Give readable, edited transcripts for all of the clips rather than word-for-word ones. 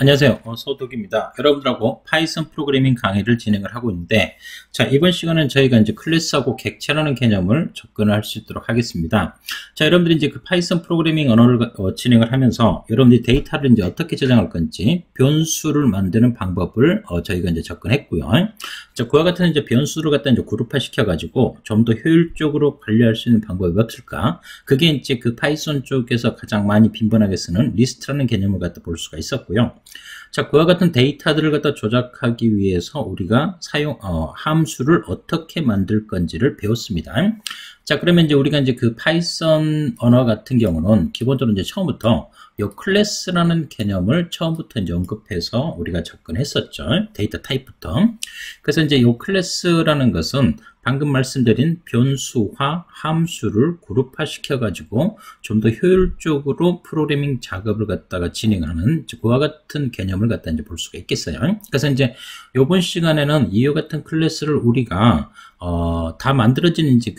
안녕하세요. 소독입니다. 여러분들하고 파이썬 프로그래밍 강의를 진행을 하고 있는데, 자, 이번 시간은 저희가 이제 클래스하고 객체라는 개념을 접근을 할 수 있도록 하겠습니다. 자, 여러분들이 이제 그 파이썬 프로그래밍 언어를 진행을 하면서 여러분들이 데이터를 이제 어떻게 저장할 건지 변수를 만드는 방법을 저희가 이제 접근했고요. 자, 그와 같은 이제 변수를 갖다 이제 그룹화 시켜가지고 좀 더 효율적으로 관리할 수 있는 방법이 없을까? 그게 이제 그 파이썬 쪽에서 가장 많이 빈번하게 쓰는 리스트라는 개념을 갖다 볼 수가 있었고요. 자, 그와 같은 데이터들을 갖다 조작하기 위해서 우리가 함수를 어떻게 만들 건지를 배웠습니다. 자, 그러면 이제 우리가 이제 그 파이썬 언어 같은 경우는 기본적으로 이제 처음부터 요 클래스라는 개념을 처음부터 이제 언급해서 우리가 접근했었죠. 데이터 타입부터. 그래서 이제 요 클래스라는 것은 방금 말씀드린 변수화 함수를 그룹화 시켜가지고 좀 더 효율적으로 프로그래밍 작업을 갖다가 진행하는 그와 같은 개념을 갖다 이제 볼 수가 있겠어요. 그래서 이제 요번 시간에는 이와 같은 클래스를 우리가 다 만들어진 이제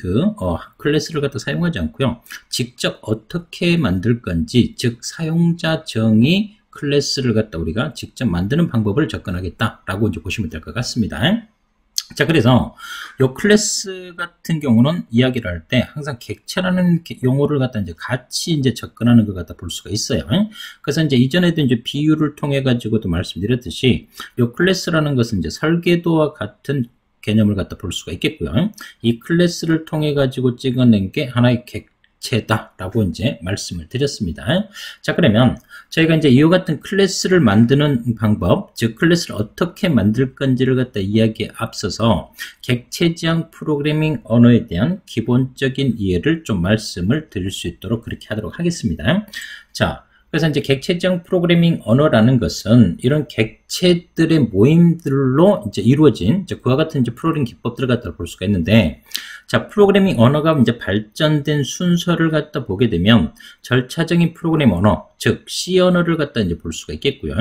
클래스를 갖다 사용하지 않고요. 직접 어떻게 만들 건지, 즉 사용자 정의 클래스를 갖다 우리가 직접 만드는 방법을 접근하겠다라고 이제 보시면 될 것 같습니다. 자, 그래서 요 클래스 같은 경우는 이야기를 할 때 항상 객체라는 용어를 갖다 이제 같이 이제 접근하는 것 같다 볼 수가 있어요. 그래서 이제 이전에도 이제 비유를 통해 가지고도 말씀드렸듯이 요 클래스라는 것은 이제 설계도와 같은 개념을 갖다 볼 수가 있겠고요. 이 클래스를 통해 가지고 찍어낸 게 하나의 객체다라고 이제 말씀을 드렸습니다. 자, 그러면 저희가 이제 이와 같은 클래스를 만드는 방법, 즉 클래스를 어떻게 만들 건지를 갖다 이야기에 앞서서 객체 지향 프로그래밍 언어에 대한 기본적인 이해를 좀 말씀을 드릴 수 있도록 그렇게 하도록 하겠습니다. 자, 그래서 이제 객체 지향 프로그래밍 언어라는 것은 이런 객체들의 모임들로 이제 이루어진 이제 그와 같은 이제 프로그래밍 기법들을 갖다 볼 수가 있는데, 자, 프로그래밍 언어가 이제 발전된 순서를 갖다 보게 되면 절차적인 프로그래밍 언어, 즉 C 언어를 갖다 이제 볼 수가 있겠고요.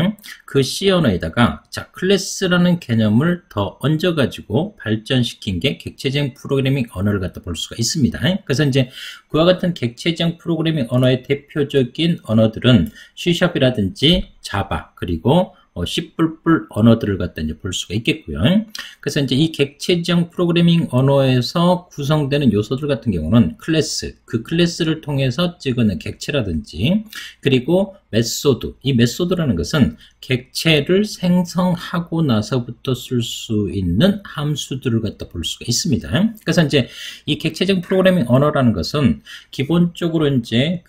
그 C 언어에다가 자, 클래스라는 개념을 더 얹어가지고 발전시킨 게 객체적 프로그래밍 언어를 갖다 볼 수가 있습니다. 그래서 이제 그와 같은 객체적 프로그래밍 언어의 대표적인 언어들은 C#이라든지 자바, 그리고 C++ 언어들을 갖다 이제 볼 수가 있겠고요. 그래서 이제 이 객체지향 프로그래밍 언어에서 구성되는 요소들 같은 경우는 클래스, 그 클래스를 통해서 찍어낸 객체라든지, 그리고 메소드, 이 메소드라는 것은 객체를 생성하고 나서부터 쓸 수 있는 함수들을 갖다 볼 수가 있습니다. 그래서 이제 이 객체적 프로그래밍 언어라는 것은 기본적으로 이제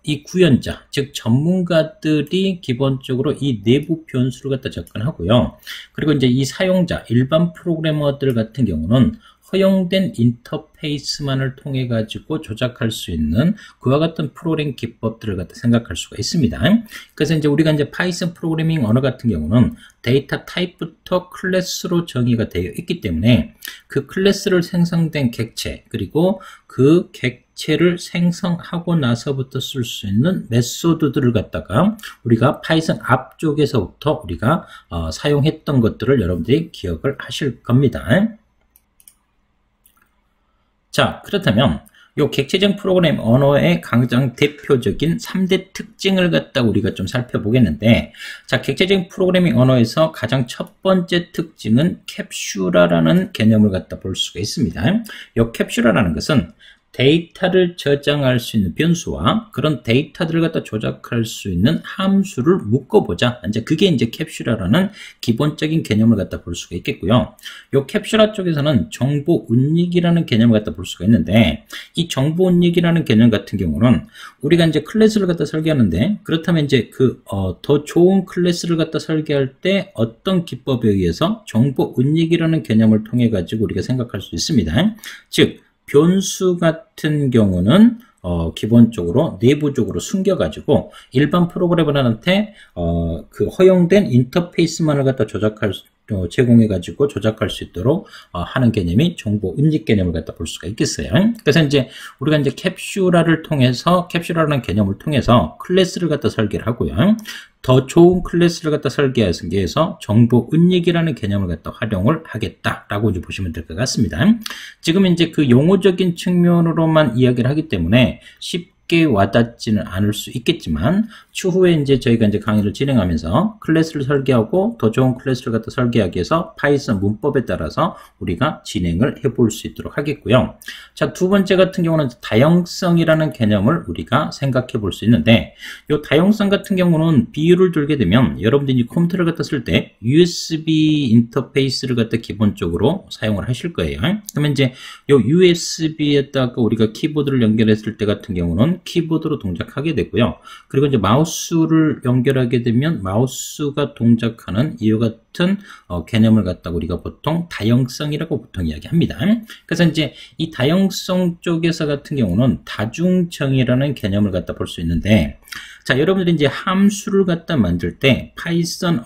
이 구현자, 즉 전문가들이 기본적으로 이 내부 변수를 갖다 접근하고요. 그리고 이제 이 사용자, 일반 프로그래머들 같은 경우는 허용된 인터페이스만을 통해 가지고 조작할 수 있는 그와 같은 프로그래밍 기법들을 갖다 생각할 수가 있습니다. 그래서 이제 우리가 이제 파이썬 프로그래밍 언어 같은 경우는 데이터 타입부터 클래스로 정의가 되어 있기 때문에 그 클래스를 생성된 객체, 그리고 그 객체를 생성하고 나서부터 쓸 수 있는 메소드들을 갖다가 우리가 파이썬 앞쪽에서부터 우리가 사용했던 것들을 여러분들이 기억을 하실 겁니다. 자, 그렇다면 요 객체적 프로그래밍 언어의 가장 대표적인 3대 특징을 갖다 우리가 좀 살펴보겠는데, 자, 객체적 프로그래밍 언어에서 가장 첫 번째 특징은 캡슐화라는 개념을 갖다 볼 수가 있습니다. 요 캡슐화라는 것은 데이터를 저장할 수 있는 변수와 그런 데이터들을 갖다 조작할 수 있는 함수를 묶어보자. 이제 그게 이제 캡슐화라는 기본적인 개념을 갖다 볼 수가 있겠고요. 요 캡슐화 쪽에서는 정보 운익이라는 개념을 갖다 볼 수가 있는데, 이 정보 운익이라는 개념 같은 경우는 우리가 이제 클래스를 갖다 설계하는데, 그렇다면 이제 더 좋은 클래스를 갖다 설계할 때 어떤 기법에 의해서 정보 운익이라는 개념을 통해 가지고 우리가 생각할 수 있습니다. 즉, 변수 같은 경우는 기본적으로 내부적으로 숨겨가지고 일반 프로그래머한테 그 허용된 인터페이스만을 갖다 제공해가지고 조작할 수 있도록 하는 개념이 정보 운익 개념을 갖다 볼 수가 있겠어요. 그래서 이제 우리가 이제 캡슐화라는 개념을 통해서 클래스를 갖다 설계를 하고요. 더 좋은 클래스를 갖다 설계하기 위해서 정보 운익이라는 개념을 갖다 활용을 하겠다라고 이제 보시면 될 것 같습니다. 지금 이제 그 용어적인 측면으로만 이야기를 하기 때문에 쉽게 쉽게 와닿지는 않을 수 있겠지만 추후에 이제 저희가 이제 강의를 진행하면서 클래스를 설계하고 더 좋은 클래스를 갖다 설계하기 위해서 파이썬 문법에 따라서 우리가 진행을 해볼 수 있도록 하겠고요. 자, 두 번째 같은 경우는 다형성이라는 개념을 우리가 생각해 볼 수 있는데, 이 다형성 같은 경우는 비유를 들게 되면 여러분들이 컴퓨터를 갖다 쓸 때 USB 인터페이스를 갖다 기본적으로 사용을 하실 거예요. 그러면 이제 이 USB에다가 우리가 키보드를 연결했을 때 같은 경우는 키보드로 동작하게 되고요. 그리고 이제 마우스를 연결하게 되면 마우스가 동작하는 이와 같은 개념을 갖다가 우리가 보통 다형성이라고 보통 이야기합니다. 그래서 이제 이 다형성 쪽에서 같은 경우는 다중정의라는 개념을 갖다 볼 수 있는데, 자, 여러분들이 이제 함수를 갖다 만들 때 파이썬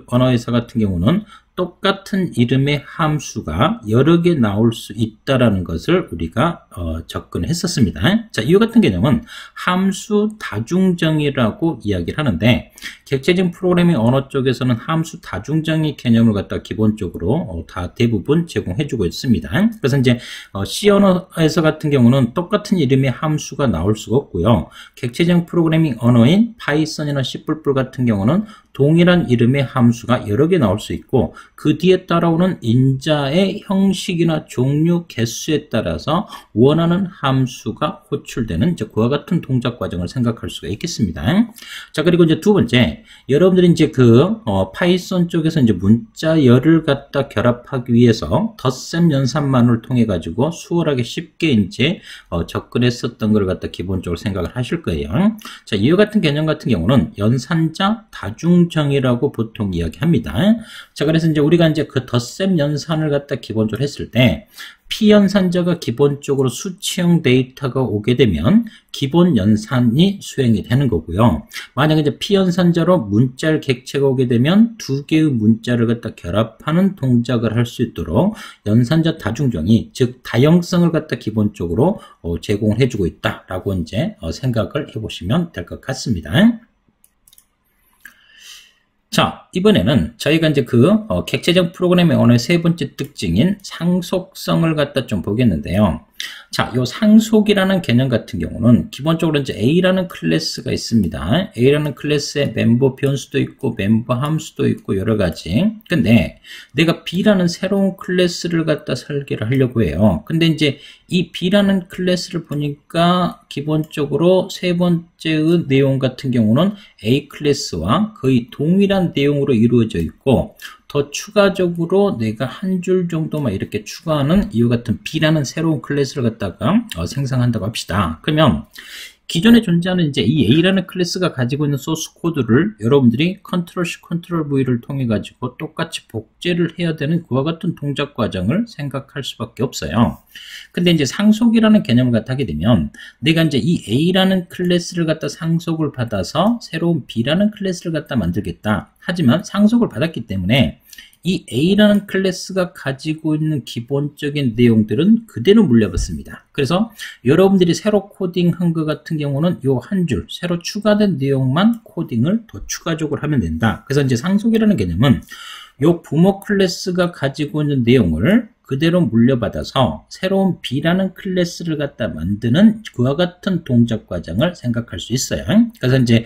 언어에서 같은 경우는 똑같은 이름의 함수가 여러 개 나올 수 있다라는 것을 우리가 접근했었습니다. 자, 이와 같은 개념은 함수 다중정의라고 이야기를 하는데, 객체적 프로그래밍 언어 쪽에서는 함수 다중정의 개념을 갖다 기본적으로 다 대부분 제공해주고 있습니다. 그래서 이제 C 언어에서 같은 경우는 똑같은 이름의 함수가 나올 수가 없고요. 객체적 프로그래밍 언어인 파이썬이나 C++ 같은 경우는 동일한 이름의 함수가 여러 개 나올 수 있고, 그 뒤에 따라오는 인자의 형식이나 종류, 개수에 따라서 원하는 함수가 호출되는 그와 같은 동작 과정을 생각할 수가 있겠습니다. 자, 그리고 이제 두 번째, 여러분들이 이제 파이썬 쪽에서 이제 문자열을 갖다 결합하기 위해서 덧셈 연산만을 통해 가지고 수월하게 쉽게 이제 접근했었던 걸 갖다 기본적으로 생각을 하실 거예요. 자, 이와 같은 개념 같은 경우는 연산자 다중정의라고 보통 이야기합니다. 자, 그래서 이제 우리가 이제 그 덧셈 연산을 갖다 기본적으로 했을 때 P연산자가 기본적으로 수치형 데이터가 오게 되면 기본 연산이 수행이 되는 거고요. 만약에 이제 P연산자로 문자열 객체가 오게 되면 두 개의 문자를 갖다 결합하는 동작을 할 수 있도록 연산자 다중정의, 즉 다형성을 갖다 기본적으로 제공을 해주고 있다라고 이제 생각을 해보시면 될 것 같습니다. 자, 이번에는 저희가 이제 객체적 프로그래밍 언어의 세 번째 특징인 상속성을 갖다 좀 보겠는데요. 자, 요 상속이라는 개념 같은 경우는 기본적으로 이제 A라는 클래스가 있습니다. A라는 클래스에 멤버 변수도 있고 멤버 함수도 있고 여러 가지. 근데 내가 B라는 새로운 클래스를 갖다 설계를 하려고 해요. 근데 이제 이 B라는 클래스를 보니까 기본적으로 세 번째의 내용 같은 경우는 A 클래스와 거의 동일한 내용으로 이루어져 있고, 더 추가적으로 내가 한 줄 정도만 이렇게 추가하는 이와 같은 B라는 새로운 클래스를 갖다가 생성한다고 합시다. 그러면 기존에 존재하는 이제 이 A라는 클래스가 가지고 있는 소스 코드를 여러분들이 컨트롤 C, 컨트롤 V를 통해 가지고 똑같이 복제를 해야 되는 그와 같은 동작 과정을 생각할 수밖에 없어요. 근데 이제 상속이라는 개념을 갖다 하게 되면 내가 이제 이 A라는 클래스를 갖다 상속을 받아서 새로운 B라는 클래스를 갖다 만들겠다. 하지만 상속을 받았기 때문에 이 A라는 클래스가 가지고 있는 기본적인 내용들은 그대로 물려받습니다. 그래서 여러분들이 새로 코딩한 것 같은 경우는 요 한 줄, 새로 추가된 내용만 코딩을 더 추가적으로 하면 된다. 그래서 이제 상속이라는 개념은 요 부모 클래스가 가지고 있는 내용을 그대로 물려받아서 새로운 B라는 클래스를 갖다 만드는 그와 같은 동작 과정을 생각할 수 있어요. 그래서 이제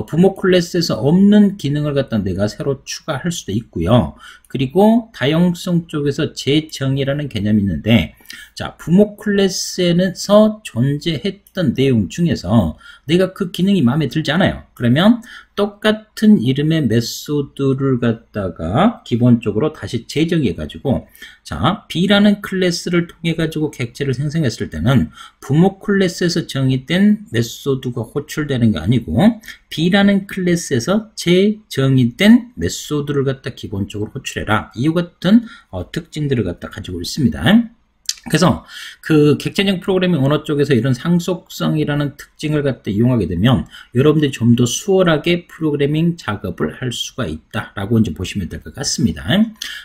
부모 클래스에서 없는 기능을 갖다 내가 새로 추가할 수도 있고요. 그리고 다형성 쪽에서 재정의라는 개념이 있는데, 자, 부모 클래스에서 존재했던 내용 중에서 내가 그 기능이 마음에 들지 않아요. 그러면 똑같은 이름의 메소드를 갖다가 기본적으로 다시 재정의해 가지고, 자, B라는 클래스를 통해 가지고 객체를 생성했을 때는 부모 클래스에서 정의된 메소드가 호출되는 게 아니고 B라는 클래스에서 재정의된 메소드를 갖다 기본적으로 호출해라. 이와 같은 특징들을 갖다 가지고 있습니다. 그래서 그 객체적 프로그래밍 언어 쪽에서 이런 상속성이라는 특징을 갖다 이용하게 되면 여러분들이 좀 더 수월하게 프로그래밍 작업을 할 수가 있다라고 이제 보시면 될 것 같습니다.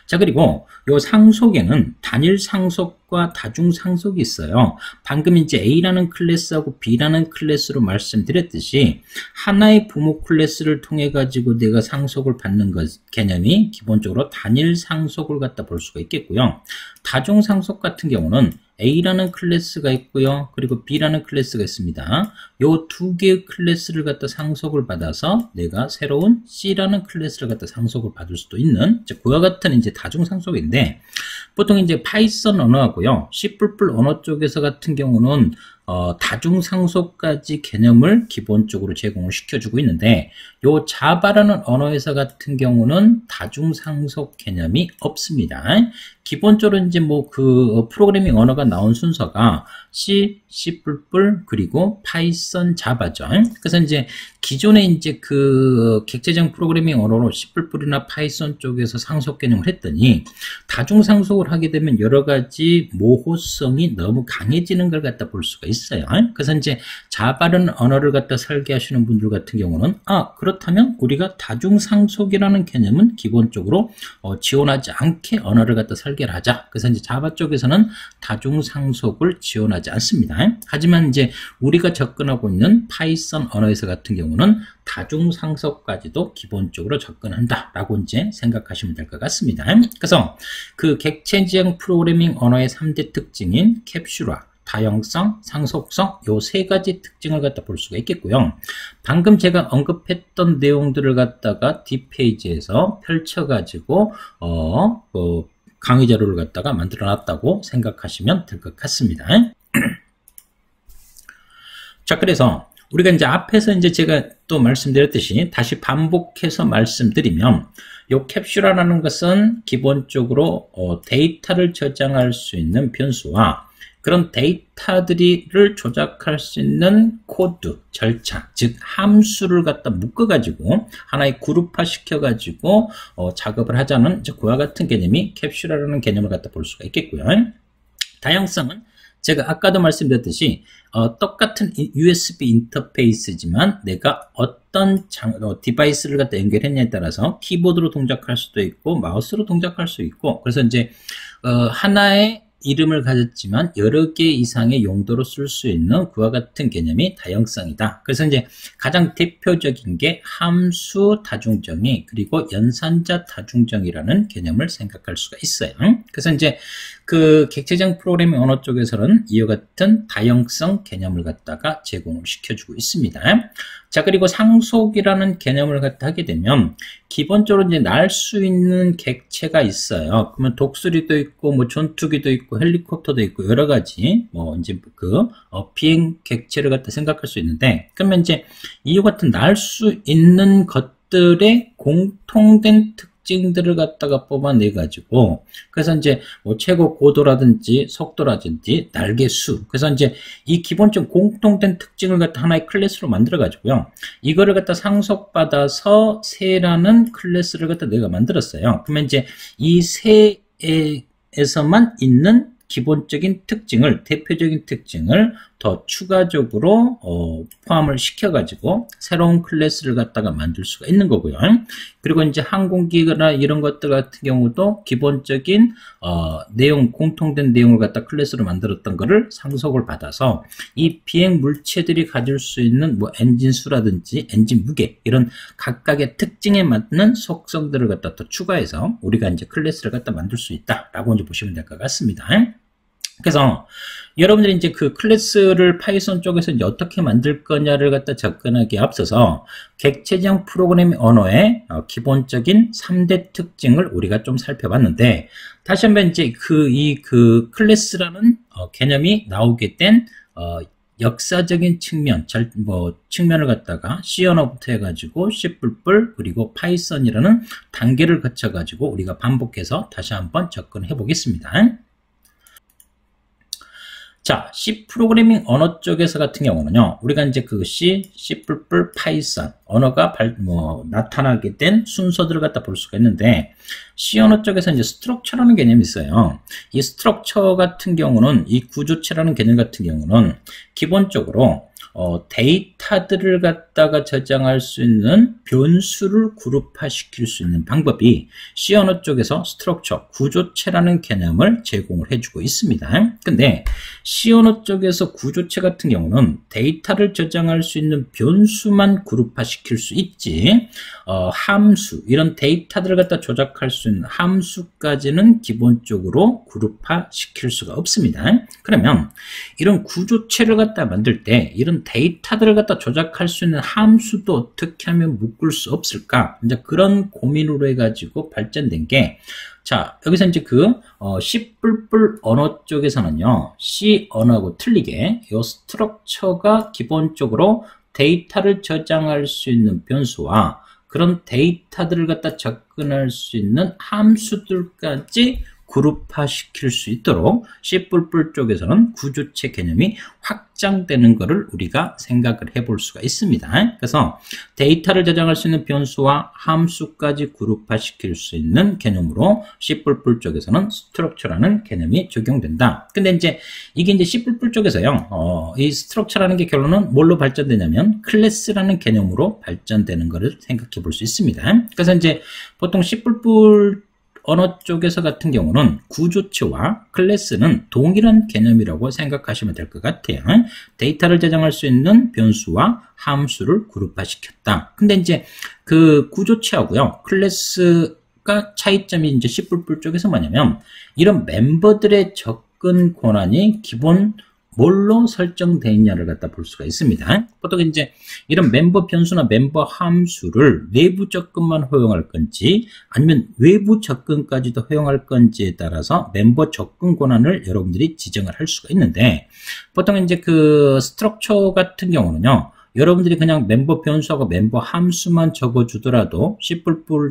자, 그리고 요 상속에는 단일 상속과 다중 상속이 있어요. 방금 이제 A라는 클래스하고 B라는 클래스로 말씀드렸듯이 하나의 부모 클래스를 통해 가지고 내가 상속을 받는 것 개념이 기본적으로 단일 상속을 갖다 볼 수가 있겠고요. 다중 상속 같은 경우는 A라는 클래스가 있고요. 그리고 B라는 클래스가 있습니다. 요 두 개의 클래스를 갖다 상속을 받아서 내가 새로운 C라는 클래스를 갖다 상속을 받을 수도 있는 그와 같은 이제 다중 상속인데, 보통 이제 파이썬 언어하고요, C++ 언어 쪽에서 같은 경우는 다중 상속까지 개념을 기본적으로 제공을 시켜주고 있는데, 요 자바라는 언어에서 같은 경우는 다중 상속 개념이 없습니다. 기본적으로 이제 뭐 그 프로그래밍 언어가 나온 순서가 C, C++ 그리고 파이썬, 자바죠. 그래서 이제 기존에 이제 그 객체적 프로그래밍 언어로 C++이나 파이썬 쪽에서 상속 개념을 했더니, 다중 상속을 하게 되면 여러 가지 모호성이 너무 강해지는 걸 갖다 볼 수가 있어요. 그래서 이제 자바라는 언어를 갖다 설계하시는 분들 같은 경우는 그렇다면 우리가 다중 상속이라는 개념은 기본적으로 지원하지 않게 언어를 갖다 설계를 하자. 그래서 이제 자바 쪽에서는 다중 상속을 지원하지 않습니다. 하지만 이제 우리가 접근하고 있는 파이썬 언어에서 같은 경우는 다중 상속까지도 기본적으로 접근한다라고 이제 생각하시면 될 것 같습니다. 그래서 그 객체지형 프로그래밍 언어의 3대 특징인 캡슐화, 다형성, 상속성, 요 세 가지 특징을 갖다 볼 수가 있겠고요. 방금 제가 언급했던 내용들을 갖다가 뒷페이지에서 펼쳐가지고 강의 자료를 갖다가 만들어 놨다고 생각하시면 될 것 같습니다. 자, 그래서 우리가 이제 앞에서 이제 제가 또 말씀드렸듯이 다시 반복해서 말씀드리면, 요 캡슐화라는 것은 기본적으로 데이터를 저장할 수 있는 변수와 그런 데이터들을 조작할 수 있는 코드, 절차, 즉 함수를 갖다 묶어가지고 하나의 그룹화 시켜가지고 작업을 하자는 그와 같은 개념이 캡슐화라는 개념을 갖다 볼 수가 있겠고요. 다양성은 제가 아까도 말씀드렸듯이 똑같은 USB 인터페이스지만 내가 어떤 디바이스를 갖다 연결했냐에 따라서 키보드로 동작할 수도 있고 마우스로 동작할 수 있고, 그래서 이제 하나의 이름을 가졌지만 여러 개 이상의 용도로 쓸 수 있는 그와 같은 개념이 다형성이다. 그래서 이제 가장 대표적인 게 함수 다중정의 그리고 연산자 다중정의라는 개념을 생각할 수가 있어요. 그래서 이제 그 객체적 프로그래밍 언어 쪽에서는 이와 같은 다형성 개념을 갖다가 제공을 시켜주고 있습니다. 자, 그리고 상속이라는 개념을 갖다 하게 되면 기본적으로 이제 날 수 있는 객체가 있어요. 그러면 독수리도 있고 뭐 전투기도 있고 헬리콥터도 있고 여러 가지 뭐 이제 그 비행 객체를 갖다 생각할 수 있는데, 그러면 이제 이와 같은 날 수 있는 것들의 공통된 특징들을 갖다가 뽑아내 가지고, 그래서 이제 뭐 최고 고도라든지 속도라든지 날개 수, 그래서 이제 이 기본적 공통된 특징을 갖다 하나의 클래스로 만들어 가지고요, 이거를 갖다 상속받아서 새라는 클래스를 갖다 내가 만들었어요. 그러면 이제 이 새에서만 있는 기본적인 특징을, 대표적인 특징을 더 추가적으로 포함을 시켜가지고 새로운 클래스를 갖다가 만들 수가 있는 거고요. 그리고 이제 항공기나 이런 것들 같은 경우도 기본적인 내용, 공통된 내용을 갖다 클래스로 만들었던 거를 상속을 받아서 이 비행 물체들이 가질 수 있는 뭐 엔진 수라든지 엔진 무게, 이런 각각의 특징에 맞는 속성들을 갖다 더 추가해서 우리가 이제 클래스를 갖다 만들 수 있다라고 이제 보시면 될 것 같습니다. 그래서 여러분들이 이제 그 클래스를 파이썬 쪽에서 이제 어떻게 만들 거냐를 갖다 접근하기에 앞서서 객체적 프로그래밍 언어의 기본적인 3대 특징을 우리가 좀 살펴봤는데, 다시 한번 이제 그 클래스라는 개념이 나오게 된 역사적인 측면, 측면을 갖다가 C 언어부터 해가지고 C++ 그리고 파이썬이라는 단계를 거쳐가지고 우리가 반복해서 다시 한번 접근해 보겠습니다. 자, C 프로그래밍 언어 쪽에서 같은 경우는요, 우리가 이제 그 C, C++, 파이썬 언어가 나타나게 된 순서들을 갖다 볼 수가 있는데, C 언어 쪽에서 이제 스트럭처라는 개념이 있어요. 이 스트럭처 같은 경우는, 이 구조체라는 개념 같은 경우는 기본적으로 데이터 데이터들을 갖다가 저장할 수 있는 변수를 그룹화시킬 수 있는 방법이 C 언어 쪽에서 스트럭처, 구조체라는 개념을 제공을 해주고 있습니다. 근데 C 언어 쪽에서 구조체 같은 경우는 데이터를 저장할 수 있는 변수만 그룹화시킬 수 있지, 함수, 이런 데이터들을 갖다 조작할 수 있는 함수까지는 기본적으로 그룹화시킬 수가 없습니다. 그러면 이런 구조체를 갖다 만들 때 이런 데이터들을 갖다 조작할 수 있는 함수도 어떻게 하면 묶을 수 없을까? 이제 그런 고민으로 해가지고 발전된 게, 자, 여기서 이제 C++ 언어 쪽에서는요, C 언어하고 틀리게 이 스트럭처가 기본적으로 데이터를 저장할 수 있는 변수와 그런 데이터들을 갖다 접근할 수 있는 함수들까지 그룹화시킬 수 있도록 C++ 쪽에서는 구조체 개념이 확장되는 것을 우리가 생각을 해볼 수가 있습니다. 그래서 데이터를 저장할 수 있는 변수와 함수까지 그룹화시킬 수 있는 개념으로 C++ 쪽에서는 스트럭처라는 개념이 적용된다. 근데 이게 C++ 쪽에서요, 이 스트럭처라는 게 결론은 뭘로 발전되냐면 클래스라는 개념으로 발전되는 것을 생각해 볼 수 있습니다. 그래서 보통 C++ 언어 쪽에서 같은 경우는 구조체와 클래스는 동일한 개념이라고 생각하시면 될 것 같아요. 데이터를 저장할 수 있는 변수와 함수를 그룹화시켰다. 근데 그 구조체하고요, 클래스가 차이점이 C++ 쪽에서 뭐냐면, 이런 멤버들의 접근 권한이 기본 뭘로 설정되어 있냐를 갖다 볼 수가 있습니다. 보통 이런 멤버 변수나 멤버 함수를 내부 접근만 허용할 건지 아니면 외부 접근까지도 허용할 건지에 따라서 멤버 접근 권한을 여러분들이 지정을 할 수가 있는데, 보통 그 스트럭처 같은 경우는요, 여러분들이 그냥 멤버 변수하고 멤버 함수만 적어주더라도 C++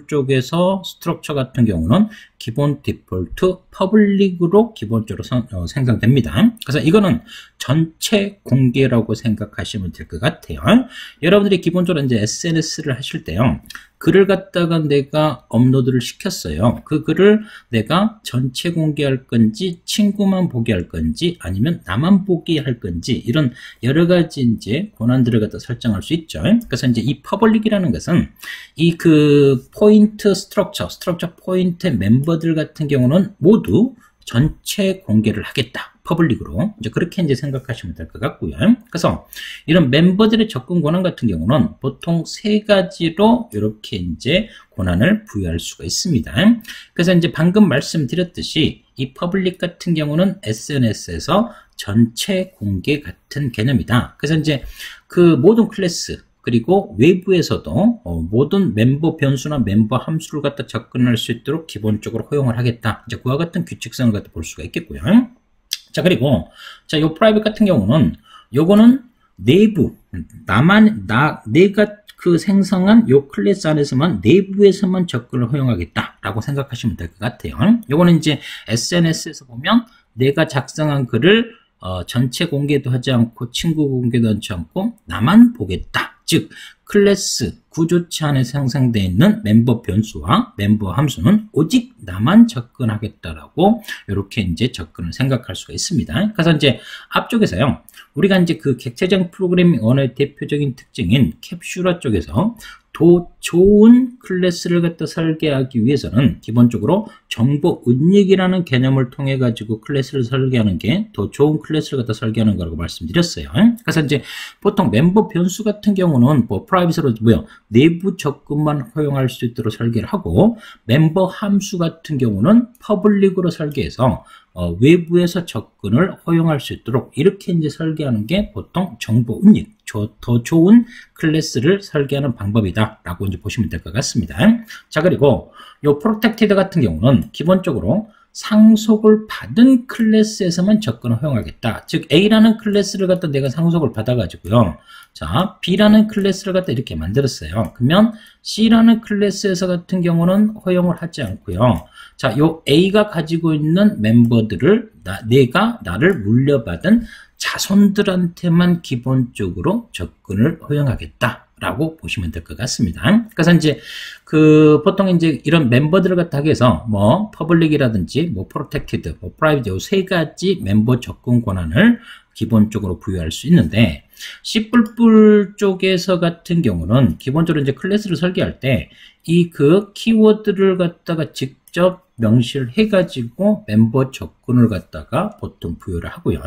쪽에서 스트럭처 같은 경우는 기본 디폴트 퍼블릭으로 기본적으로 생성됩니다. 그래서 이거는 전체 공개라고 생각하시면 될 것 같아요. 여러분들이 기본적으로 SNS를 하실 때요, 글을 갖다가 내가 업로드를 시켰어요. 그 글을 내가 전체 공개할 건지 친구만 보게 할 건지 아니면 나만 보게 할 건지, 이런 여러 가지 권한들을 갖다 설정할 수 있죠. 그래서 이 퍼블릭이라는 것은 이 포인트 스트럭처 포인트 멤버들 같은 경우는 모두 전체 공개를 하겠다. 퍼블릭으로. 그렇게 생각하시면 될 것 같고요. 그래서 이런 멤버들의 접근 권한 같은 경우는 보통 세 가지로 이렇게 권한을 부여할 수가 있습니다. 그래서 방금 말씀드렸듯이 이 퍼블릭 같은 경우는 SNS에서 전체 공개 같은 개념이다. 그래서 그 모든 클래스, 그리고 외부에서도 모든 멤버 변수나 멤버 함수를 갖다 접근할 수 있도록 기본적으로 허용을 하겠다. 그와 같은 규칙성을 갖다 볼 수가 있겠고요. 자, 그리고 요 프라이빗 같은 경우는 요거는 내부, 내가 생성한 요 클래스 안에서만 내부에서만 접근을 허용하겠다라고 생각하시면 될 것 같아요. 요거는 SNS에서 보면 내가 작성한 글을 전체 공개도 하지 않고 친구 공개도 하지 않고 나만 보겠다. 즉 클래스 구조체 안에 생성되어 있는 member 변수와 member 함수는 오직 나만 접근하겠다라고 이렇게 접근을 생각할 수가 있습니다. 그래서 앞쪽에서요, 우리가 그 객체적 프로그래밍 언어의 대표적인 특징인 캡슐화 쪽에서 더 좋은 클래스를 갖다 설계하기 위해서는 기본적으로 정보 은닉이라는 개념을 통해 가지고 클래스를 설계하는 게 더 좋은 클래스를 갖다 설계하는 거라고 말씀드렸어요. 그래서 보통 멤버 변수 같은 경우는 프라이빗으로 내부 접근만 허용할 수 있도록 설계를 하고, 멤버 함수 같은 경우는 퍼블릭으로 설계해서 외부에서 접근을 허용할 수 있도록 이렇게 설계하는 게 보통 정보 은닉, 더 좋은 클래스를 설계하는 방법이다 라고 보시면 될 것 같습니다. 자, 그리고 요 프로텍티드 같은 경우는 기본적으로 상속을 받은 클래스에서만 접근을 허용하겠다. 즉 A라는 클래스를 갖다 내가 상속을 받아가지고요, 자 B라는 클래스를 갖다 이렇게 만들었어요. 그러면 C라는 클래스에서 같은 경우는 허용을 하지 않고요, 자 요 A가 가지고 있는 멤버들을 내가 나를 물려받은 자손들한테만 기본적으로 접근을 허용하겠다 라고 보시면 될 것 같습니다. 그래서 보통 이런 멤버들을 갖다 하기 위해서 퍼블릭이라든지 프로텍티드, 프라이빗 요 세 가지 멤버 접근 권한을 기본적으로 부여할 수 있는데, C++ 쪽에서 같은 경우는 기본적으로 이제 클래스를 설계할 때 이 그 키워드를 갖다가 직접 명시를 해가지고 멤버 조건을 갖다가 보통 부여를 하고요.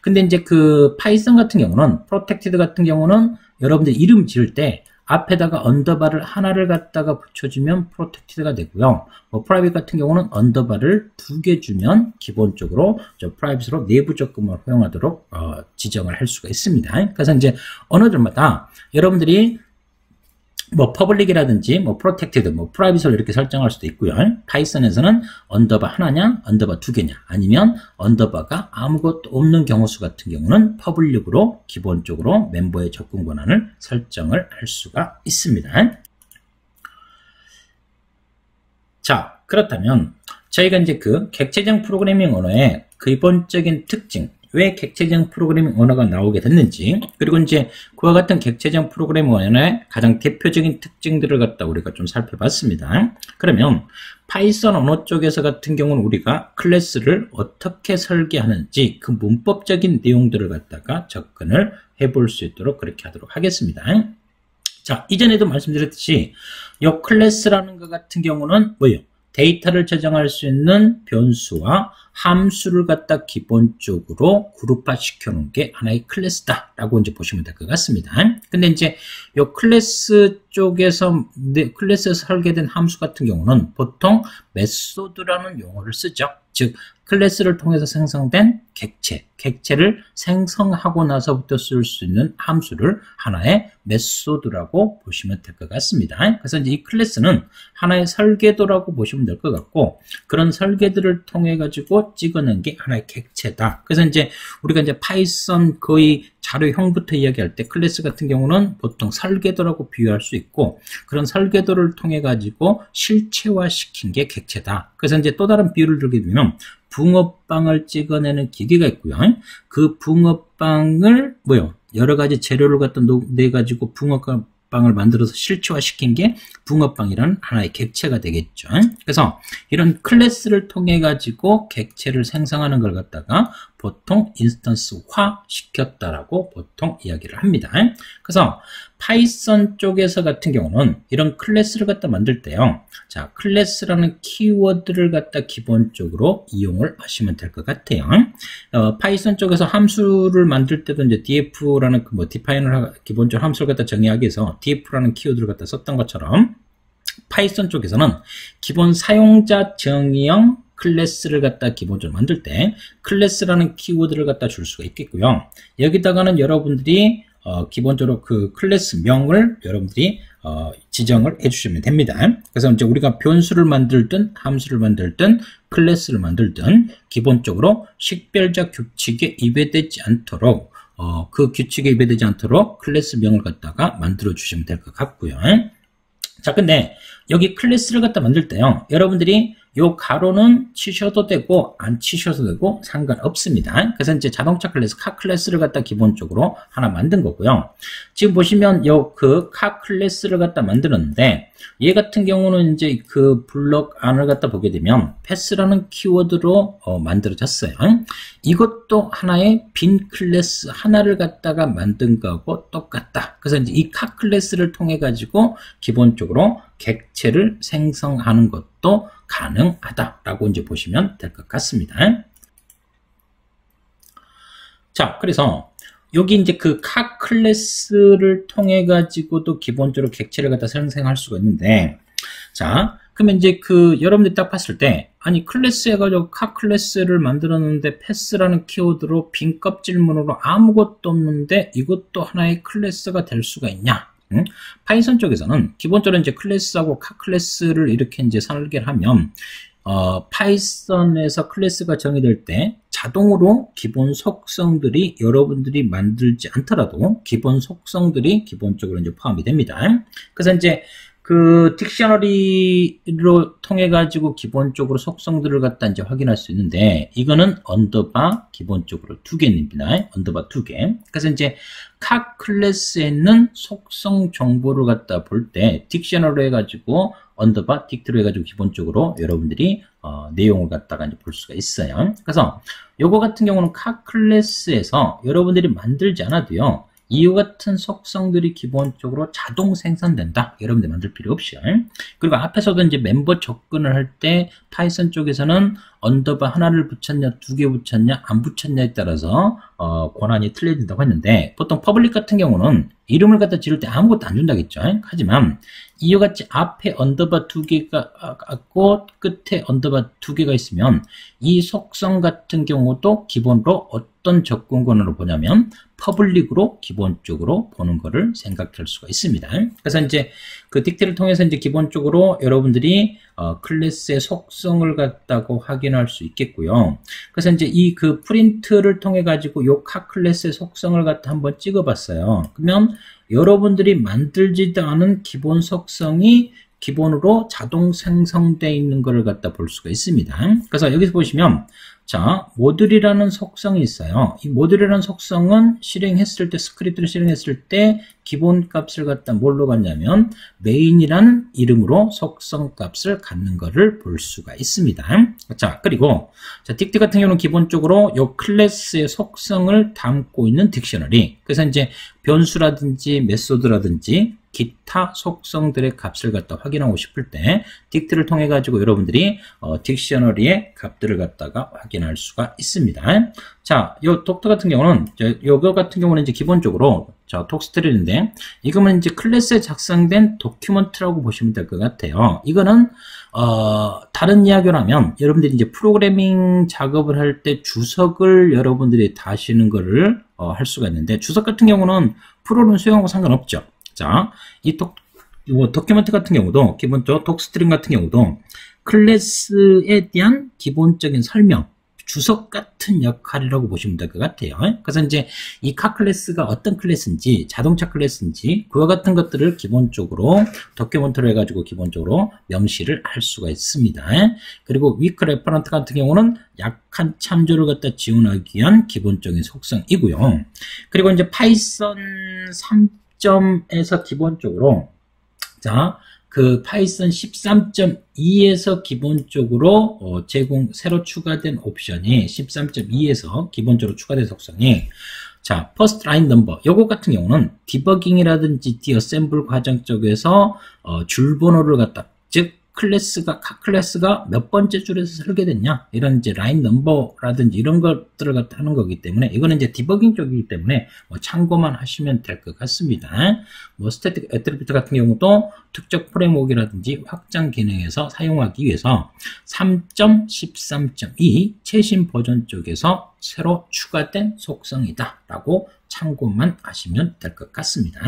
근데 이제 그 파이썬 같은 경우는 프로텍티드 같은 경우는 여러분들 이름 지을 때 앞에다가 언더바를 하나를 갖다가 붙여주면 프로텍티드가 되고요. 뭐 프라이빗 같은 경우는 언더바를 2개 주면 기본적으로 저 프라이빗으로 내부 조건을 허용하도록 지정을 할 수가 있습니다. 그래서 이제 언어들마다 여러분들이 뭐 퍼블릭이라든지 뭐 프로텍티드, 뭐 프라이빗으로 이렇게 설정할 수도 있고요. 파이썬에서는 언더바 하나냐, 언더바 2개냐, 아니면 언더바가 아무것도 없는 경우수 같은 경우는 퍼블릭으로 기본적으로 멤버의 접근 권한을 설정을 할 수가 있습니다. 자, 그렇다면 저희가 이제 그 객체적 프로그래밍 언어의 기본적인 특징, 왜 객체적 프로그래밍 언어가 나오게 됐는지, 그리고 이제 그와 같은 객체적 프로그래밍 언어의 가장 대표적인 특징들을 갖다 우리가 좀 살펴봤습니다. 그러면 파이썬 언어 쪽에서 같은 경우는 우리가 클래스를 어떻게 설계하는지 그 문법적인 내용들을 갖다가 접근을 해볼 수 있도록 그렇게 하도록 하겠습니다. 자, 이전에도 말씀드렸듯이 이 클래스라는 것 같은 경우는 뭐예요? 데이터를 저장할 수 있는 변수와 함수를 갖다 기본적으로 그룹화 시켜놓은 게 하나의 클래스다 라고 이제 보시면 될 것 같습니다. 근데 이제 이 클래스 쪽에서 클래스에서 설계된 함수 같은 경우는 보통 메소드라는 용어를 쓰죠. 즉 클래스를 통해서 생성된 객체를 생성하고 나서부터 쓸 수 있는 함수를 하나의 메소드라고 보시면 될 것 같습니다. 그래서 이제 이 클래스는 하나의 설계도라고 보시면 될 것 같고, 그런 설계들을 통해 가지고 찍어낸 게 하나의 객체다. 그래서 이제 우리가 이제 파이썬 거의 자료형부터 이야기할 때 클래스 같은 경우는 보통 설계도라고 비유할 수 있고, 그런 설계도를 통해 가지고 실체화시킨 게 객체다. 그래서 이제 또 다른 비유를 들게 되면 붕어빵을 찍어내는 기계가 있고요. 그 붕어빵을 여러 가지 재료를 갖다 내 가지고 붕어빵을 만들어서 실체화시킨 게 붕어빵이라는 하나의 객체가 되겠죠. 그래서 이런 클래스를 통해 가지고 객체를 생성하는 걸 갖다가 보통 인스턴스화 시켰다라고 보통 이야기를 합니다. 그래서 파이썬 쪽에서 같은 경우는 이런 클래스를 갖다 만들 때요. 자, 클래스라는 키워드를 갖다 기본적으로 이용을 하시면 될 것 같아요. 파이썬 쪽에서 함수를 만들 때도 이제 df라는 디파인을 기본적으로 함수를 갖다 정의하기 위해서 df라는 키워드를 갖다 썼던 것처럼 파이썬 쪽에서는 기본 사용자 정의형 클래스를 갖다 기본적으로 만들 때 클래스라는 키워드를 갖다 줄 수가 있겠고요. 여기다가는 여러분들이 기본적으로 그 클래스명을 여러분들이 지정을 해주시면 됩니다. 그래서 이제 우리가 변수를 만들든 함수를 만들든 클래스를 만들든 기본적으로 식별자 규칙에 위배되지 않도록 그 규칙에 위배되지 않도록 클래스명을 갖다가 만들어 주시면 될 것 같고요. 자, 근데 여기 클래스를 갖다 만들 때요, 여러분들이 요 가로는 치셔도 되고 안 치셔도 되고 상관없습니다. 그래서 이제 자동차 클래스, 카 클래스를 갖다 기본적으로 하나 만든 거고요. 지금 보시면 요 그 카 클래스를 갖다 만들었는데, 얘 같은 경우는 이제 그 블록 안을 갖다 보게 되면 패스라는 키워드로 만들어졌어요. 이것도 하나의 빈 클래스 하나를 갖다가 만든 거하고 똑같다. 그래서 이제 이 카 클래스를 통해 가지고 기본적으로 객체를 생성하는 것도 가능하다라고 이제 보시면 될 것 같습니다. 자, 그래서 여기 이제 그 카 클래스를 통해 가지고도 기본적으로 객체를 갖다 생성할 수가 있는데, 자, 그러면 이제 그 여러분들이 딱 봤을 때, 아니 클래스 해가지고 카 클래스를 만들었는데 패스라는 키워드로 빈 껍질문으로 아무것도 없는데 이것도 하나의 클래스가 될 수가 있냐? 파이썬 쪽에서는 기본적으로 이제 클래스하고 카 클래스를 이렇게 이제 설계를 하면, 파이썬에서 클래스가 정의될 때 자동으로 기본 속성들이 여러분들이 만들지 않더라도 기본 속성들이 기본적으로 이제 포함이 됩니다. 그래서 이제 그 딕셔너리로 통해 가지고 기본적으로 속성들을 갖다 이제 확인할 수 있는데, 이거는 언더바 기본적으로 2개입니다. 언더바 2개. 그래서 이제 카 클래스에 있는 속성 정보를 갖다 볼 때 딕셔너리로 해가지고 언더바 딕트로 해가지고 기본적으로 여러분들이 내용을 갖다가 이제 볼 수가 있어요. 그래서 요거 같은 경우는 카 클래스에서 여러분들이 만들지 않아도요, 이와 같은 속성들이 기본적으로 자동 생성된다. 여러분들 만들 필요 없이요. 그리고 앞에서도 이제 멤버 접근을 할 때 파이썬 쪽에서는 언더바 하나를 붙였냐, 두 개 붙였냐, 안 붙였냐에 따라서 권한이 틀려진다고 했는데, 보통 퍼블릭 같은 경우는 이름을 갖다 지를 때 아무것도 안 준다겠죠. 하지만 이와 같이 앞에 언더바 두 개가 있고 끝에 언더바 두 개가 있으면 이 속성 같은 경우도 기본으로 어떤 접근 권한으로 보냐면 퍼블릭으로 기본적으로 보는 거를 생각할 수가 있습니다. 그래서 이제 그 딕트를 통해서 이제 기본적으로 여러분들이 클래스의 속성을 갖다고 확인할 수 있겠고요. 그래서 이제 이 그 프린트를 통해 가지고 요 카 클래스의 속성을 갖다 한번 찍어봤어요. 그러면 여러분들이 만들지도 않은 기본 속성이 기본으로 자동 생성되어 있는 것을 갖다 볼 수가 있습니다. 그래서 여기서 보시면 자, 모듈이라는 속성이 있어요. 이 모듈이라는 속성은 실행했을 때, 스크립트를 실행했을 때 기본 값을 갖다 뭘로 갖냐면 메인이라는 이름으로 속성 값을 갖는 것을 볼 수가 있습니다. 자, 그리고 자, 딕트 같은 경우는 기본적으로 이 클래스의 속성을 담고 있는 딕셔너리. 그래서 이제 변수라든지 메소드라든지 기타 속성들의 값을 갖다 확인하고 싶을 때 딕트를 통해 가지고 여러분들이 딕셔너리의 값들을 갖다가 확인할 수가 있습니다. 자, 요 독터 같은 경우는 요거 같은 경우는 이제 기본적으로 자, 독스트릴인데 이거는 이제 클래스에 작성된 도큐먼트라고 보시면 될 것 같아요. 이거는 다른 이야기를 하면 여러분들이 이제 프로그래밍 작업을 할 때 주석을 여러분들이 다시는 거를 할 수가 있는데 주석 같은 경우는 프로는 수용하고 상관없죠. 자, 이 도큐먼트 같은 경우도 기본적으로 독스트링 같은 경우도 클래스에 대한 기본적인 설명, 주석 같은 역할이라고 보시면 될 것 같아요. 그래서 이제 이 카 클래스가 어떤 클래스인지, 자동차 클래스인지 그와 같은 것들을 기본적으로 도큐먼트로 해가지고 기본적으로 명시를 할 수가 있습니다. 그리고 위크 레퍼런트 같은 경우는 약한 참조를 갖다 지원하기 위한 기본적인 속성이고요. 그리고 이제 파이썬 3점에서 기본적으로 자, 그 파이썬 13.2에서 기본적으로 새로 추가된 옵션이 13.2에서 기본적으로 추가된 속성이 자, first line number 요거 같은 경우는 디버깅이라든지 디어셈블 과정 쪽에서 줄 번호를 갖다 즉 각 클래스가 몇 번째 줄에서 설계됐냐 이런 이제 라인 넘버라든지 이런 것들을 갖다 하는 거기 때문에 이거는 이제 디버깅 쪽이기 때문에 참고만 하시면 될 것 같습니다. 스태틱 애트리뷰트 같은 경우도 특적 프레임워크라든지 확장 기능에서 사용하기 위해서 3.13.2 최신 버전 쪽에서 새로 추가된 속성이다 라고 참고만 하시면 될 것 같습니다.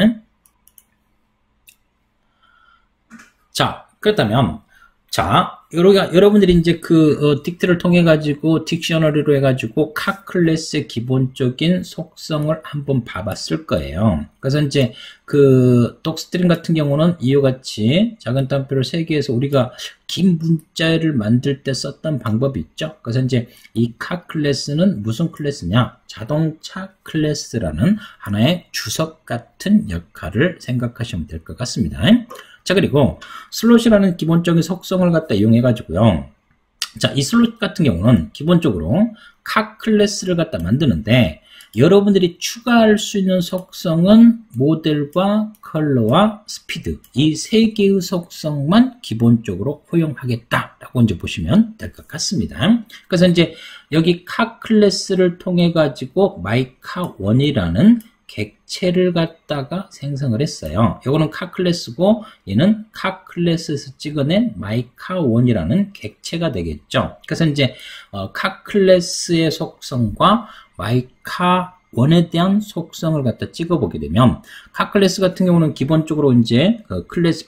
자, 그렇다면 자, 여러분들이 이제 딕트를 통해 가지고 딕셔너리로 해 가지고 카 클래스의 기본적인 속성을 한번 봐봤을 거예요. 그래서 이제 독스트링 같은 경우는 이와 같이 작은 따옴표를 3개에서 우리가 긴 문자를 만들 때 썼던 방법이 있죠. 그래서 이제 이 카 클래스는 무슨 클래스냐? 자동차 클래스라는 하나의 주석 같은 역할을 생각하시면 될 것 같습니다. 자, 그리고 슬롯이라는 기본적인 속성을 갖다 이용해 가지고요. 자, 이 슬롯 같은 경우는 기본적으로 카 클래스를 갖다 만드는데 여러분들이 추가할 수 있는 속성은 모델과 컬러와 스피드 이 3개의 속성만 기본적으로 허용하겠다라고 이제 보시면 될 것 같습니다. 그래서 이제 여기 카 클래스를 통해 가지고 마이카1이라는 객체를 갖다가 생성을 했어요. 이거는 카 클래스고 얘는 카 클래스에서 찍어낸 마이카1이라는 객체가 되겠죠. 그래서 이제 카 클래스의 속성과 마이카1에 대한 속성을 갖다 찍어보게 되면 카 클래스 같은 경우는 기본적으로 이제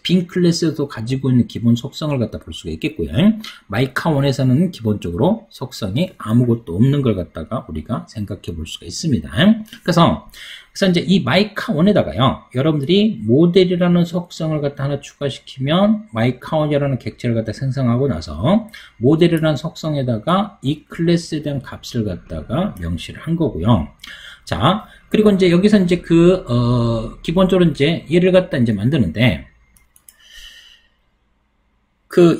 빈 클래스에도 가지고 있는 기본 속성을 갖다 볼 수가 있겠고요. 마이카1에서는 기본적으로 속성이 아무것도 없는 걸 갖다가 우리가 생각해 볼 수가 있습니다. 그래서 이제 이 마이카1에다가요, 여러분들이 모델이라는 속성을 갖다 하나 추가시키면 마이카1이라는 객체를 갖다 생성하고 나서 모델이라는 속성에다가 이 클래스에 대한 값을 갖다가 명시를 한 거고요. 자, 그리고 이제 여기서 이제 기본적으로 이제 얘를 갖다 이제 만드는데,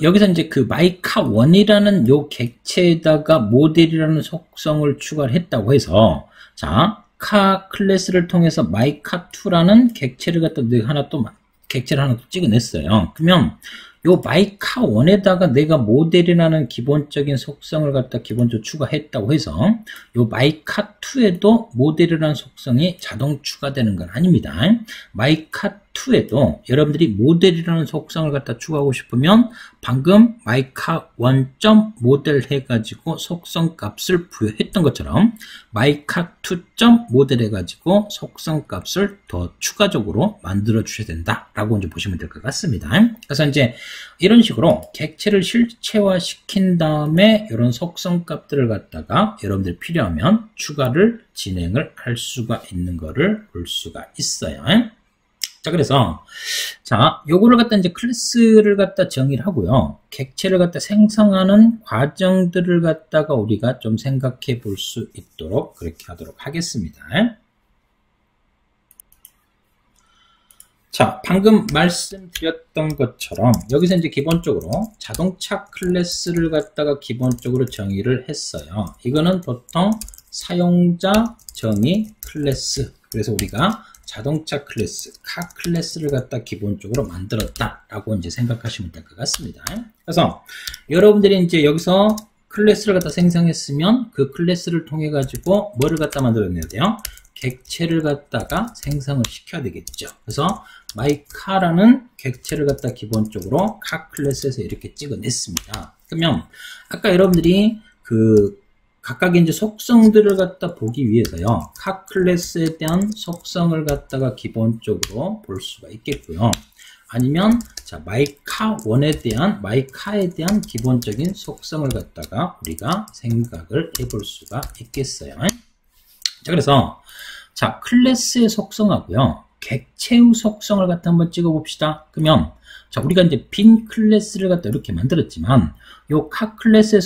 여기서 이제 마이카1이라는 요 객체에다가 모델이라는 속성을 추가를 했다고 해서, 자, 마이카 클래스를 통해서 마이카2라는 객체를 갖다 내가 하나 또 객체를 하나 또 찍어냈어요. 그러면 요 마이카1에다가 내가 모델이라는 기본적인 속성을 갖다 기본적으로 추가했다고 해서 요 마이카2에도 모델이라는 속성이 자동 추가되는 건 아닙니다. 마이카2에도 여러분들이 모델이라는 속성을 갖다 추가하고 싶으면 방금 마이카1.모델 해가지고 속성 값을 부여했던 것처럼 마이카2.모델 해가지고 속성 값을 더 추가적으로 만들어 주셔야 된다라고 이제 보시면 될 것 같습니다. 그래서 이제 이런 식으로 객체를 실체화 시킨 다음에 이런 속성 값들을 갖다가 여러분들이 필요하면 추가를 진행을 할 수가 있는 거를 볼 수가 있어요. 자, 그래서, 자, 요거를 갖다 이제 클래스를 갖다 정의를 하고요. 객체를 갖다 생성하는 과정들을 갖다가 우리가 좀 생각해 볼 수 있도록 그렇게 하도록 하겠습니다. 자, 방금 말씀드렸던 것처럼 여기서 이제 기본적으로 자동차 클래스를 갖다가 기본적으로 정의를 했어요. 이거는 보통 사용자 정의 클래스. 그래서 우리가 자동차 클래스, 카 클래스를 갖다 기본적으로 만들었다라고 이제 생각하시면 될 것 같습니다. 그래서 여러분들이 이제 여기서 클래스를 갖다 생성했으면 그 클래스를 통해 가지고 뭐를 갖다 만들어내야 돼요? 객체를 갖다가 생성을 시켜야 되겠죠. 그래서 마이카라는 객체를 갖다 기본적으로 카 클래스에서 이렇게 찍어냈습니다. 그러면 아까 여러분들이 그 각각의 이제 속성들을 갖다 보기 위해서요. 각 클래스에 대한 속성을 갖다가 기본적으로 볼 수가 있겠고요. 아니면 자 마이카에 대한 기본적인 속성을 갖다가 우리가 생각을 해볼 수가 있겠어요. 자, 그래서 자 클래스의 속성하고요. 객체의 속성을 갖다 한번 찍어 봅시다. 그러면 자 우리가 이제 빈 클래스를 갖다 이렇게 만들었지만 요 카 클래스의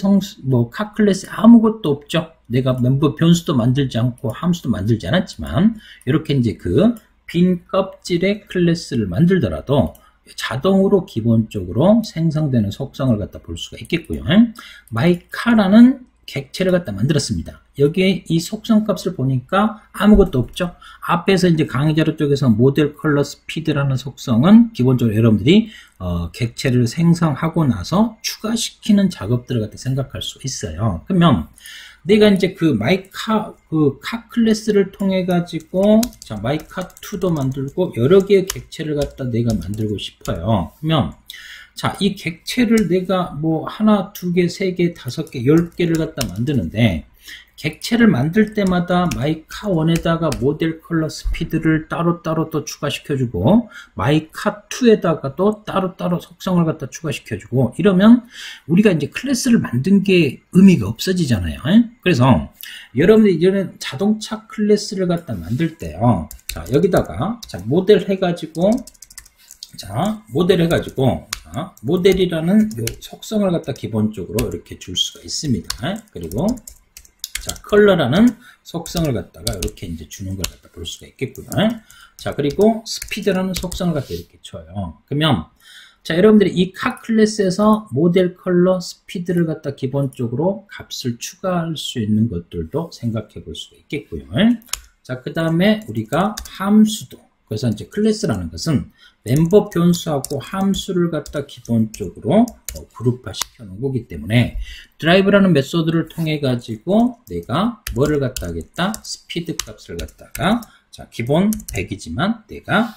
카 클래스에 아무것도 없죠. 내가 멤버 변수도 만들지 않고 함수도 만들지 않았지만 이렇게 이제 그 빈 껍질의 클래스를 만들더라도 자동으로 기본적으로 생성되는 속성을 갖다 볼 수가 있겠고요. 마이카라는 객체를 갖다 만들었습니다. 여기에 이 속성 값을 보니까 아무것도 없죠. 앞에서 이제 강의 자료 쪽에서 모델 컬러 스피드라는 속성은 기본적으로 여러분들이 객체를 생성하고 나서 추가시키는 작업들을 갖다 생각할 수 있어요. 그러면 내가 이제 그 카 클래스를 통해 가지고 자 마이카2도 만들고 여러 개의 객체를 갖다 내가 만들고 싶어요. 그러면 자, 이 객체를 내가 뭐 하나, 두 개, 세 개, 다섯 개, 10개를 갖다 만드는데 객체를 만들 때마다 마이카1에다가 모델 컬러 스피드를 따로따로 또 추가시켜주고 마이카2에다가 또 따로따로 속성을 갖다 추가시켜주고 이러면 우리가 이제 클래스를 만든 게 의미가 없어지잖아요. 그래서 여러분들이 이제는 자동차 클래스를 갖다 만들 때요. 자, 여기다가 자, 모델 해가지고 자, 모델 해가지고 자, 모델이라는 요 속성을 갖다 기본적으로 이렇게 줄 수가 있습니다. 그리고 자, 컬러라는 속성을 갖다가 이렇게 이제 주는 걸 갖다 볼 수가 있겠고요. 자, 그리고 스피드라는 속성을 갖다 이렇게 줘요. 그러면 자, 여러분들이 이 카 클래스에서 모델 컬러 스피드를 갖다 기본적으로 값을 추가할 수 있는 것들도 생각해 볼 수가 있겠고요. 자, 그 다음에 우리가 함수도 그래서 이제 클래스라는 것은 멤버 변수하고 함수를 갖다 기본적으로 그룹화 시켜 놓은 거기 때문에 드라이브라는 메소드를 통해 가지고 내가 뭐를 갖다 하겠다? 스피드 값을 갖다가 자 기본 100이지만 내가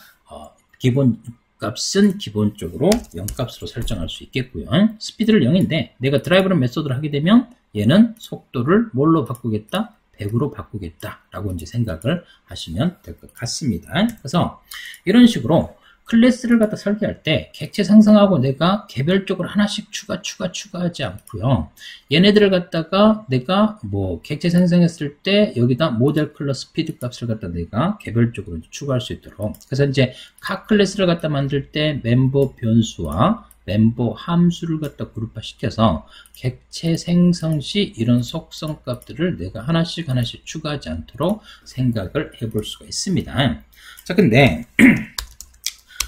기본 값은 기본적으로 0값으로 설정할 수 있겠고요. 스피드를 0인데 내가 드라이브라는 메소드를 하게 되면 얘는 속도를 뭘로 바꾸겠다? 100으로 바꾸겠다라고 이제 생각을 하시면 될 것 같습니다. 그래서 이런 식으로 클래스를 갖다 설계할 때 객체 생성하고 내가 개별적으로 하나씩 추가하지 않고요. 얘네들을 갖다가 내가 뭐 객체 생성했을 때 여기다 모델 컬러 스피드 값을 갖다 내가 개별적으로 추가할 수 있도록 그래서 이제 각 클래스를 갖다 만들 때 멤버 변수와 멤버 함수를 갖다 그룹화 시켜서 객체 생성 시 이런 속성 값들을 내가 하나씩 추가하지 않도록 생각을 해볼 수가 있습니다. 자, 근데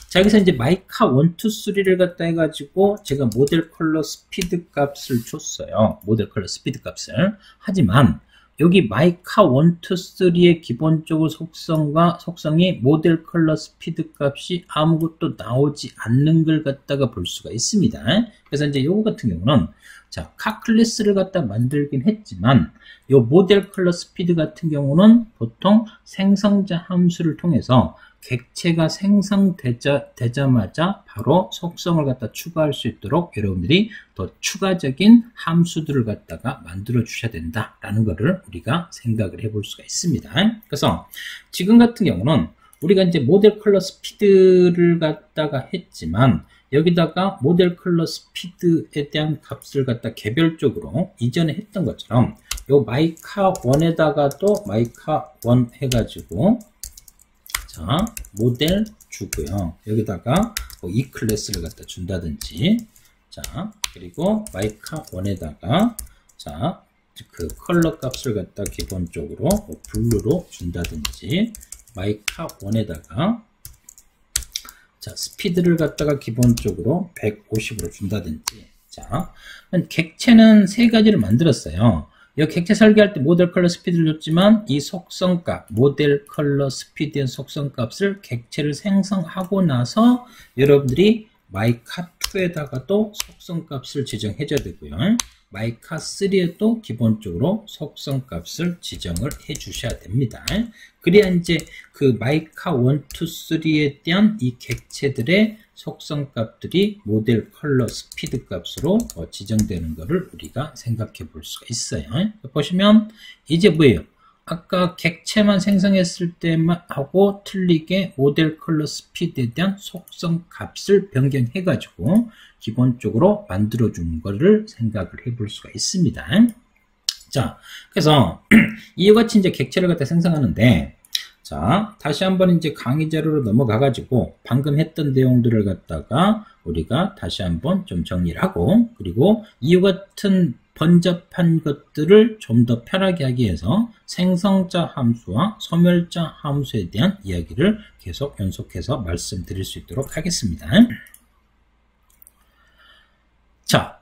자, 여기서 이제 마이카 1, 2, 3를 갖다 해가지고 제가 모델 컬러 스피드 값을 줬어요. 모델 컬러 스피드 값을. 하지만 여기 마이카 1, 2, 3의 기본적으로 속성이 모델 컬러 스피드 값이 아무것도 나오지 않는 걸 갖다가 볼 수가 있습니다. 그래서 이제 요거 같은 경우는 자, 카 클래스를 갖다 만들긴 했지만 요 모델 컬러 스피드 같은 경우는 보통 생성자 함수를 통해서 객체가 생성되자마자 바로 속성을 갖다 추가할 수 있도록 여러분들이 더 추가적인 함수들을 갖다가 만들어 주셔야 된다라는 것을 우리가 생각을 해볼 수가 있습니다. 그래서 지금 같은 경우는 우리가 이제 모델 컬러 스피드를 갖다가 했지만 여기다가 모델 컬러 스피드에 대한 값을 갖다 개별적으로 이전에 했던 것처럼 요 마이카 1에다가도 마이카 1 해가지고 자, 모델 주고요. 여기다가 뭐 이 클래스를 갖다 준다든지, 자, 그리고 마이카 1에다가 자, 그 컬러 값을 갖다 기본적으로 뭐 블루로 준다든지, 마이카 1에다가 자, 스피드를 갖다가 기본적으로 150으로 준다든지. 자, 객체는 세 가지를 만들었어요. 이 객체 설계할 때 모델 컬러 스피드를 줬지만 이 속성값, 모델 컬러 스피드의 속성값을 객체를 생성하고 나서 여러분들이 마이카 2에다가도 속성값을 지정해줘야 되고요. 마이카 3에도 기본적으로 속성값을 지정을 해 주셔야 됩니다. 그래야 이제 그 마이카 1, 2, 3에 대한 이 객체들의 속성값들이 모델 컬러 스피드 값으로 지정되는 것을 우리가 생각해 볼 수가 있어요. 보시면 이제 뭐예요? 아까 객체만 생성했을 때만 하고 틀리게 모델 컬러 스피드에 대한 속성 값을 변경해 가지고 기본적으로 만들어 주는 것을 생각을 해 볼 수가 있습니다. 자, 그래서 이와 같이 이제 객체를 갖다 생성하는데, 자, 다시 한번 이제 강의 자료로 넘어가 가지고 방금 했던 내용들을 갖다가 우리가 다시 한번 좀 정리를 하고, 그리고 이와 같은 번잡한 것들을 좀 더 편하게 하기 위해서 생성자 함수와 소멸자 함수에 대한 이야기를 계속 연속해서 말씀드릴 수 있도록 하겠습니다. 자,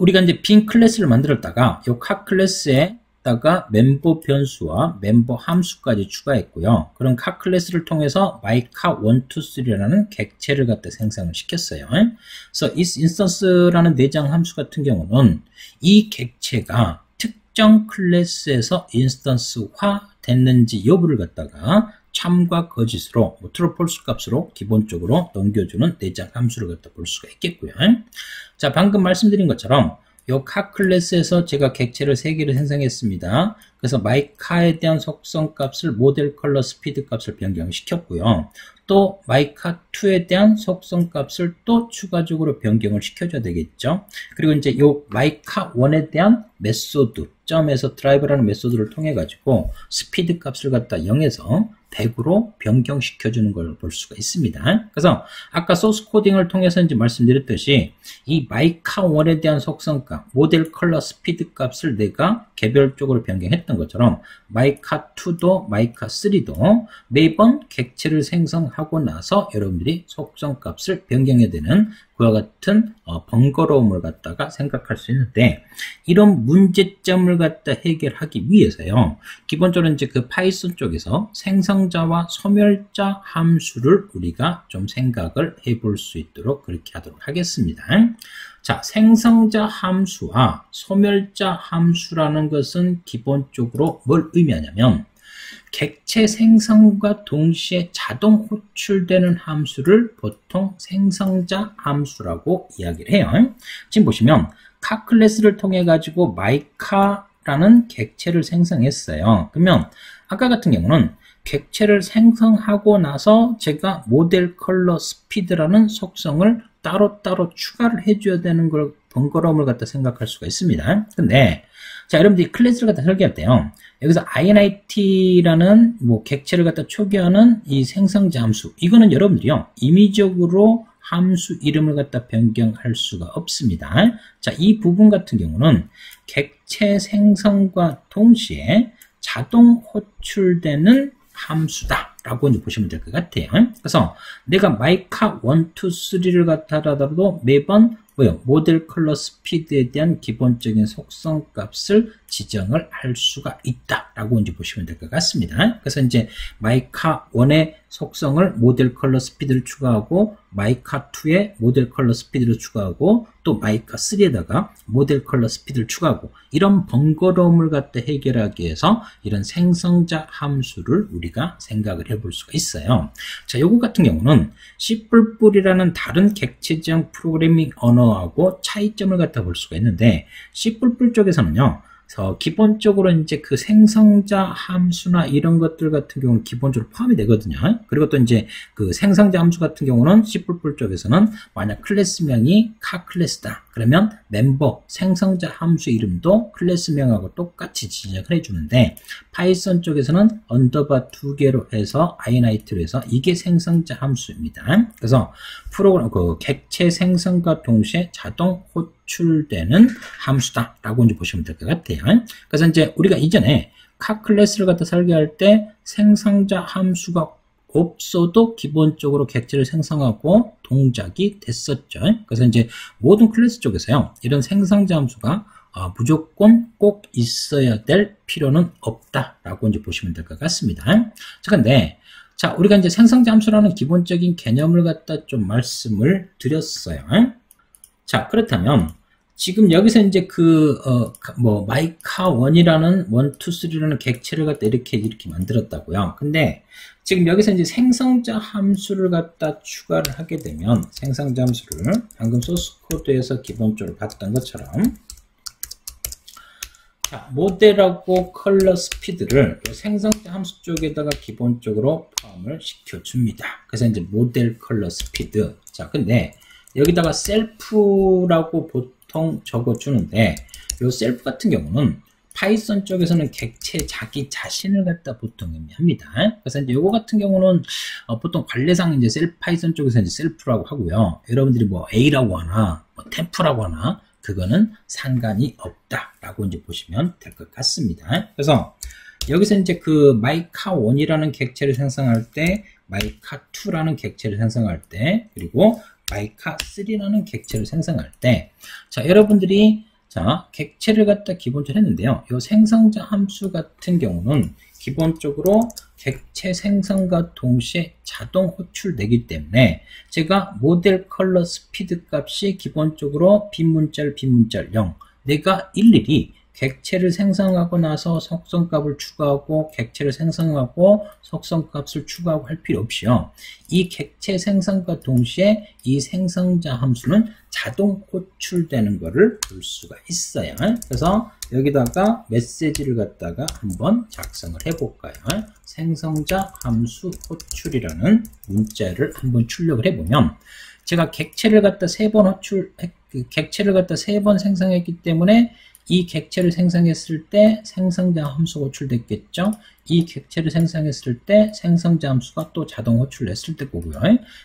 우리가 이제 빈 클래스를 만들었다가 요 카 클래스에다가 멤버 변수와 멤버 함수까지 추가했고요. 그럼 카 클래스를 통해서 마이카 1, 2, 3라는 객체를 갖다 생성을 시켰어요. 그래서 instance라는 내장 함수 같은 경우는 이 객체가 특정 클래스에서 인스턴스화 됐는지 여부를 갖다가 참과 거짓으로 true, false 값으로 기본적으로 넘겨주는 내장 함수를 갖다 볼 수가 있겠고요. 자, 방금 말씀드린 것처럼 요 카 클래스에서 제가 객체를 3개를 생성했습니다. 그래서 마이카에 대한 속성 값을 모델 컬러 스피드 값을 변경시켰고요. 또 마이카 2에 대한 속성 값을 또 추가적으로 변경을 시켜줘야 되겠죠. 그리고 이제 요 마이카 1에 대한 메소드, 점에서 드라이브라는 메소드를 통해 가지고 스피드 값을 갖다 0에서 100으로 변경시켜주는 걸 볼 수가 있습니다. 그래서 아까 소스 코딩을 통해서 이제 말씀드렸듯이 이 마이카 1에 대한 속성값, 모델 컬러 스피드 값을 내가 개별적으로 변경했던 것처럼 마이카 2도 마이카 3도 매번 객체를 생성하고 나서 여러분들이 속성값을 변경해야 되는 그와 같은 번거로움을 갖다가 생각할 수 있는데, 이런 문제점을 갖다 해결하기 위해서요, 기본적으로 이제 그 파이썬 쪽에서 생성자와 소멸자 함수를 우리가 좀 생각을 해볼 수 있도록 그렇게 하도록 하겠습니다. 자, 생성자 함수와 소멸자 함수라는 것은 기본적으로 뭘 의미하냐면 객체 생성과 동시에 자동 호출되는 함수를 보통 생성자 함수라고 이야기를 해요. 지금 보시면 카 클래스를 통해 가지고 마이카라는 객체를 생성했어요. 그러면 아까 같은 경우는 객체를 생성하고 나서 제가 모델 컬러 스피드라는 속성을 따로따로 추가를 해줘야 되는 걸 번거로움을 갖다 생각할 수가 있습니다. 근데 자, 여러분들이 클래스를 갖다 설계할 때요, 여기서 init라는 뭐 객체를 갖다 초기화하는 이 생성자 함수, 이거는 여러분들이요 임의적으로 함수 이름을 갖다 변경할 수가 없습니다. 자, 이 부분 같은 경우는 객체 생성과 동시에 자동 호출되는 함수다 라고 이제 보시면 될 것 같아요. 그래서 내가 마이카 1, 2, 3를 갖다 하더라도 매번 뭐요? 모델 컬러 스피드에 대한 기본적인 속성 값을 지정을 할 수가 있다라고 이제 보시면 될 것 같습니다. 그래서 이제 마이카 1의 속성을 모델 컬러 스피드를 추가하고 마이카 2에 모델 컬러 스피드를 추가하고 또 마이카 3에다가 모델 컬러 스피드를 추가하고 이런 번거로움을 갖다 해결하기 위해서 이런 생성자 함수를 우리가 생각을 해볼 수가 있어요. 자, 요거 같은 경우는 C++이라는 다른 객체지향 프로그래밍 언어하고 차이점을 갖다 볼 수가 있는데 C++ 쪽에서는요. 기본적으로 이제 그 생성자 함수나 이런 것들 같은 경우는 기본적으로 포함이 되거든요. 그리고 또 이제 그 생성자 함수 같은 경우는 C++ 쪽에서는 만약 클래스명이 카 클래스다. 그러면 멤버 생성자 함수 이름도 클래스명하고 똑같이 지정을 해주는데 파이썬 쪽에서는 언더바 2개로 해서 init로 해서 이게 생성자 함수입니다. 그래서 프로그램 그 객체 생성과 동시에 자동 호출되는 함수다라고 이제 보시면 될 것 같아요. 그래서 이제 우리가 이전에 카 클래스를 갖다 설계할 때 생성자 함수가 없어도 기본적으로 객체를 생성하고 동작이 됐었죠. 그래서 이제 모든 클래스 쪽에서요, 이런 생성자 함수가 무조건 꼭 있어야 될 필요는 없다라고 이제 보시면 될 것 같습니다. 자, 근데 자, 우리가 이제 생성자 함수라는 기본적인 개념을 갖다 좀 말씀을 드렸어요. 자, 그렇다면 지금 여기서 이제 마이카 1이라는 1, 2, 3라는 객체를 갖다 이렇게 만들었다고요. 근데 지금 여기서 이제 생성자 함수를 갖다 추가를 하게 되면 생성자 함수를 방금 소스 코드에서 기본적으로 봤던 것처럼 자, 모델하고 컬러 스피드를 생성자 함수 쪽에다가 기본적으로 포함을 시켜줍니다. 그래서 이제 모델 컬러 스피드. 자, 근데 여기다가 셀프라고 보통 적어주는데 이 셀프 같은 경우는 파이썬 쪽에서는 객체 자기 자신을 갖다 보통 의미합니다. 그래서 이제 요거 같은 경우는 보통 관례상 이제 파이썬 쪽에서 이제 셀프라고 하고요. 여러분들이 뭐 A라고 하나, 뭐 템프라고 하나, 그거는 상관이 없다라고 이제 보시면 될 것 같습니다. 그래서 여기서 이제 그 마이카 1이라는 객체를 생성할 때, 마이카 2라는 객체를 생성할 때, 그리고 마이카 3라는 객체를 생성할 때, 자, 여러분들이 자, 객체를 갖다 기본적으로 했는데요. 이 생성자 함수 같은 경우는 기본적으로 객체 생성과 동시에 자동 호출되기 때문에 제가 모델 컬러 스피드 값이 기본적으로 빈문자를 0, 내가 일일이 객체를 생성하고 나서 속성값을 추가하고 객체를 생성하고 속성값을 추가하고 할 필요 없이요. 이 객체 생성과 동시에 이 생성자 함수는 자동 호출되는 것을 볼 수가 있어요. 그래서 여기다가 메시지를 갖다가 한번 작성을 해볼까요? 생성자 함수 호출이라는 문자를 한번 출력을 해보면 제가 객체를 갖다 세 번 생성했기 때문에 이 객체를 생성했을 때 생성자 함수가 호출됐겠죠. 이 객체를 생성했을 때 생성자 함수가 또 자동 호출했을 때 거고요.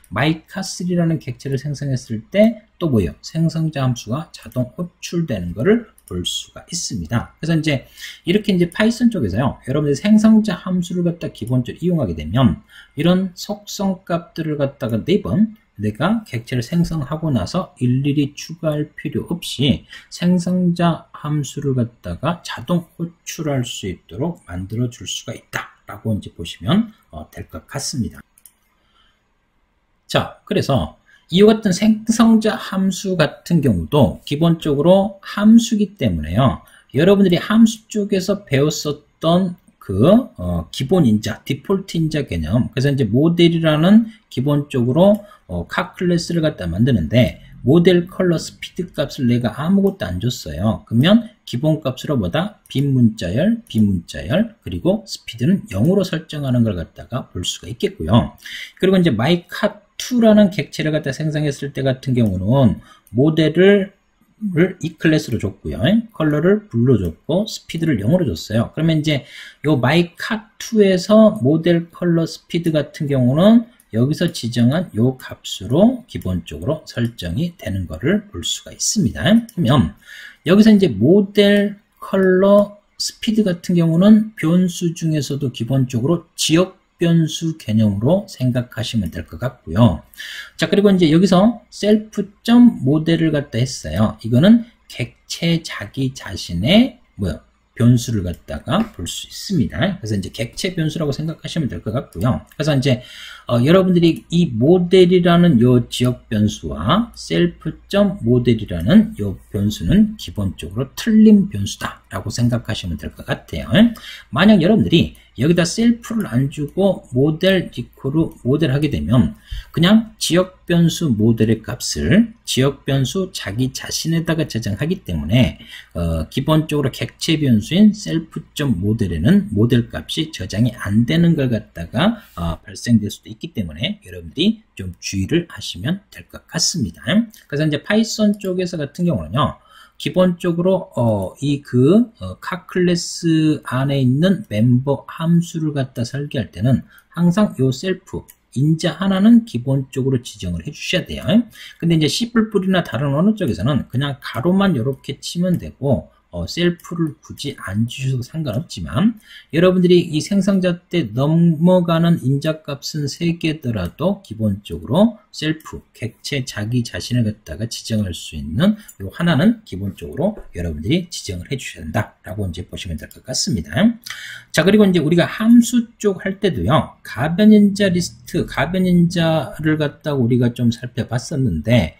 마이카 3라는 객체를 생성했을 때 또 뭐예요? 생성자 함수가 자동 호출되는 것을 볼 수가 있습니다. 그래서 이제 이렇게 이제 파이썬 쪽에서요, 여러분들이 생성자 함수를 갖다 기본적으로 이용하게 되면 이런 속성 값들을 갖다가 4번 내가 객체를 생성하고 나서 일일이 추가할 필요 없이 생성자 함수를 갖다가 자동 호출할 수 있도록 만들어 줄 수가 있다라고 이제 보시면 될 것 같습니다. 자, 그래서 이와 같은 생성자 함수 같은 경우도 기본적으로 함수기 때문에요. 여러분들이 함수 쪽에서 배웠었던 기본 인자, 디폴트 인자 개념. 그래서 이제 모델이라는 기본적으로 카 클래스를 갖다 만드는데 모델 컬러 스피드 값을 내가 아무것도 안 줬어요. 그러면 기본 값으로 빈문자열, 그리고 스피드는 0으로 설정하는 걸 갖다가 볼 수가 있겠고요. 그리고 이제 마이카 2라는 객체를 갖다 생성했을 때 같은 경우는 모델을 이 클래스로 줬고요. 컬러를 블루 줬고 스피드를 0으로 줬어요. 그러면 이제 요 마이카 2에서 모델 컬러 스피드 같은 경우는 여기서 지정한 요 값으로 기본적으로 설정이 되는 것을 볼 수가 있습니다. 그러면 여기서 이제 모델 컬러 스피드 같은 경우는 변수 중에서도 기본적으로 지역 변수 개념으로 생각하시면 될 것 같고요. 자, 그리고 이제 여기서 self.model을 갖다 했어요. 이거는 객체 자기 자신의 변수를 갖다가 볼 수 있습니다. 그래서 이제 객체 변수라고 생각하시면 될 것 같고요. 그래서 이제 여러분들이 이 모델이라는 요 지역 변수와 self.model이라는 요 변수는 기본적으로 틀린 변수다라고 생각하시면 될 것 같아요. 만약 여러분들이 여기다 셀프를 안 주고 모델 이코르 모델 하게 되면 그냥 지역 변수 모델의 값을 지역 변수 자기 자신에다가 저장하기 때문에 기본적으로 객체 변수인 self.model에는 모델 값이 저장이 안 되는 걸 갖다가 발생될 수도 있기 때문에 여러분들이 좀 주의를 하시면 될 것 같습니다. 그래서 이제 파이썬 쪽에서 같은 경우는요. 기본적으로 각 클래스 안에 있는 멤버 함수를 갖다 설계할 때는 항상 요 셀프 인자 하나는 기본적으로 지정을 해 주셔야 돼요. 근데 이제 C++이나 다른 어느 쪽에서는 그냥 가로만 이렇게 치면 되고 셀프를 굳이 안 주셔도 상관없지만 여러분들이 이 생성자 때 넘어가는 인자값은 3개더라도 기본적으로 셀프, 객체 자기 자신을 갖다가 지정할 수 있는 요 하나는 기본적으로 여러분들이 지정을 해 주셔야 된다라고 이제 보시면 될 것 같습니다. 자, 그리고 이제 우리가 함수 쪽 할 때도요, 가변인자 리스트, 가변인자를 갖다가 우리가 좀 살펴봤었는데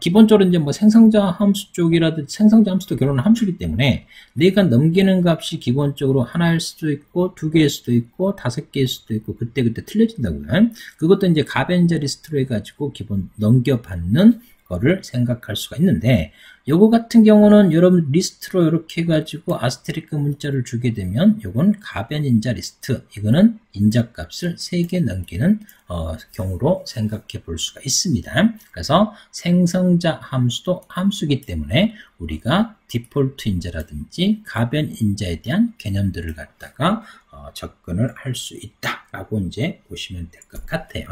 기본적으로 이제 생성자 함수 쪽이라든지 생성자 함수도 결론은 함수이기 때문에 내가 넘기는 값이 기본적으로 하나일 수도 있고 2개일 수도 있고 5개일 수도 있고 그때그때 틀려진다고요. 그것도 이제 가변인자 리스트로 해가지고 기본 넘겨받는 거를 생각할 수가 있는데 요거 같은 경우는 여러분 리스트로 이렇게 해가지고 아스테리크 문자를 주게 되면 요건 가변인자 리스트, 이거는 인자값을 3개 넘기는 경우로 생각해 볼 수가 있습니다. 그래서 생성자 함수도 함수이기 때문에 우리가 디폴트 인자라든지 가변 인자에 대한 개념들을 갖다가 접근을 할 수 있다라고 이제 보시면 될 것 같아요.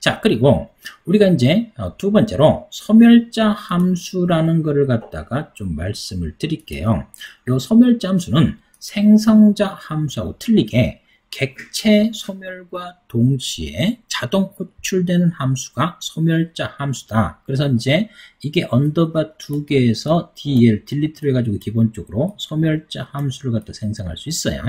자, 그리고 우리가 이제 두 번째로 소멸자 함수라는 거를 갖다가 좀 말씀을 드릴게요. 요 소멸자 함수는 생성자 함수하고 틀리게 객체 소멸과 동시에 자동 호출되는 함수가 소멸자 함수다. 그래서 이제 이게 언더바 2개에서 del, 딜리트를 해가지고 기본적으로 소멸자 함수를 갖다 생성할 수 있어요.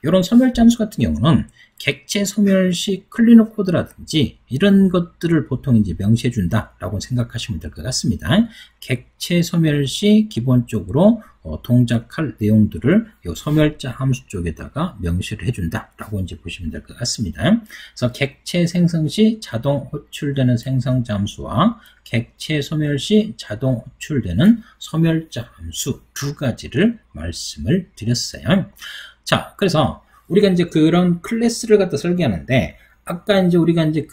이런 소멸자 함수 같은 경우는 객체 소멸 시 클리너 코드라든지 이런 것들을 보통 이제 명시해 준다라고 생각하시면 될 것 같습니다. 객체 소멸 시 기본적으로 동작할 내용들을 이 소멸자 함수 쪽에다가 명시를 해준다라고 이제 보시면 될 것 같습니다. 그래서 객체 생성 시 자동 호출되는 생성자 함수와 객체 소멸 시 자동 호출되는 소멸자 함수 두 가지를 말씀을 드렸어요. 자, 그래서 우리가 이제 그런 클래스를 갖다 설계하는데 아까 이제 우리가 이제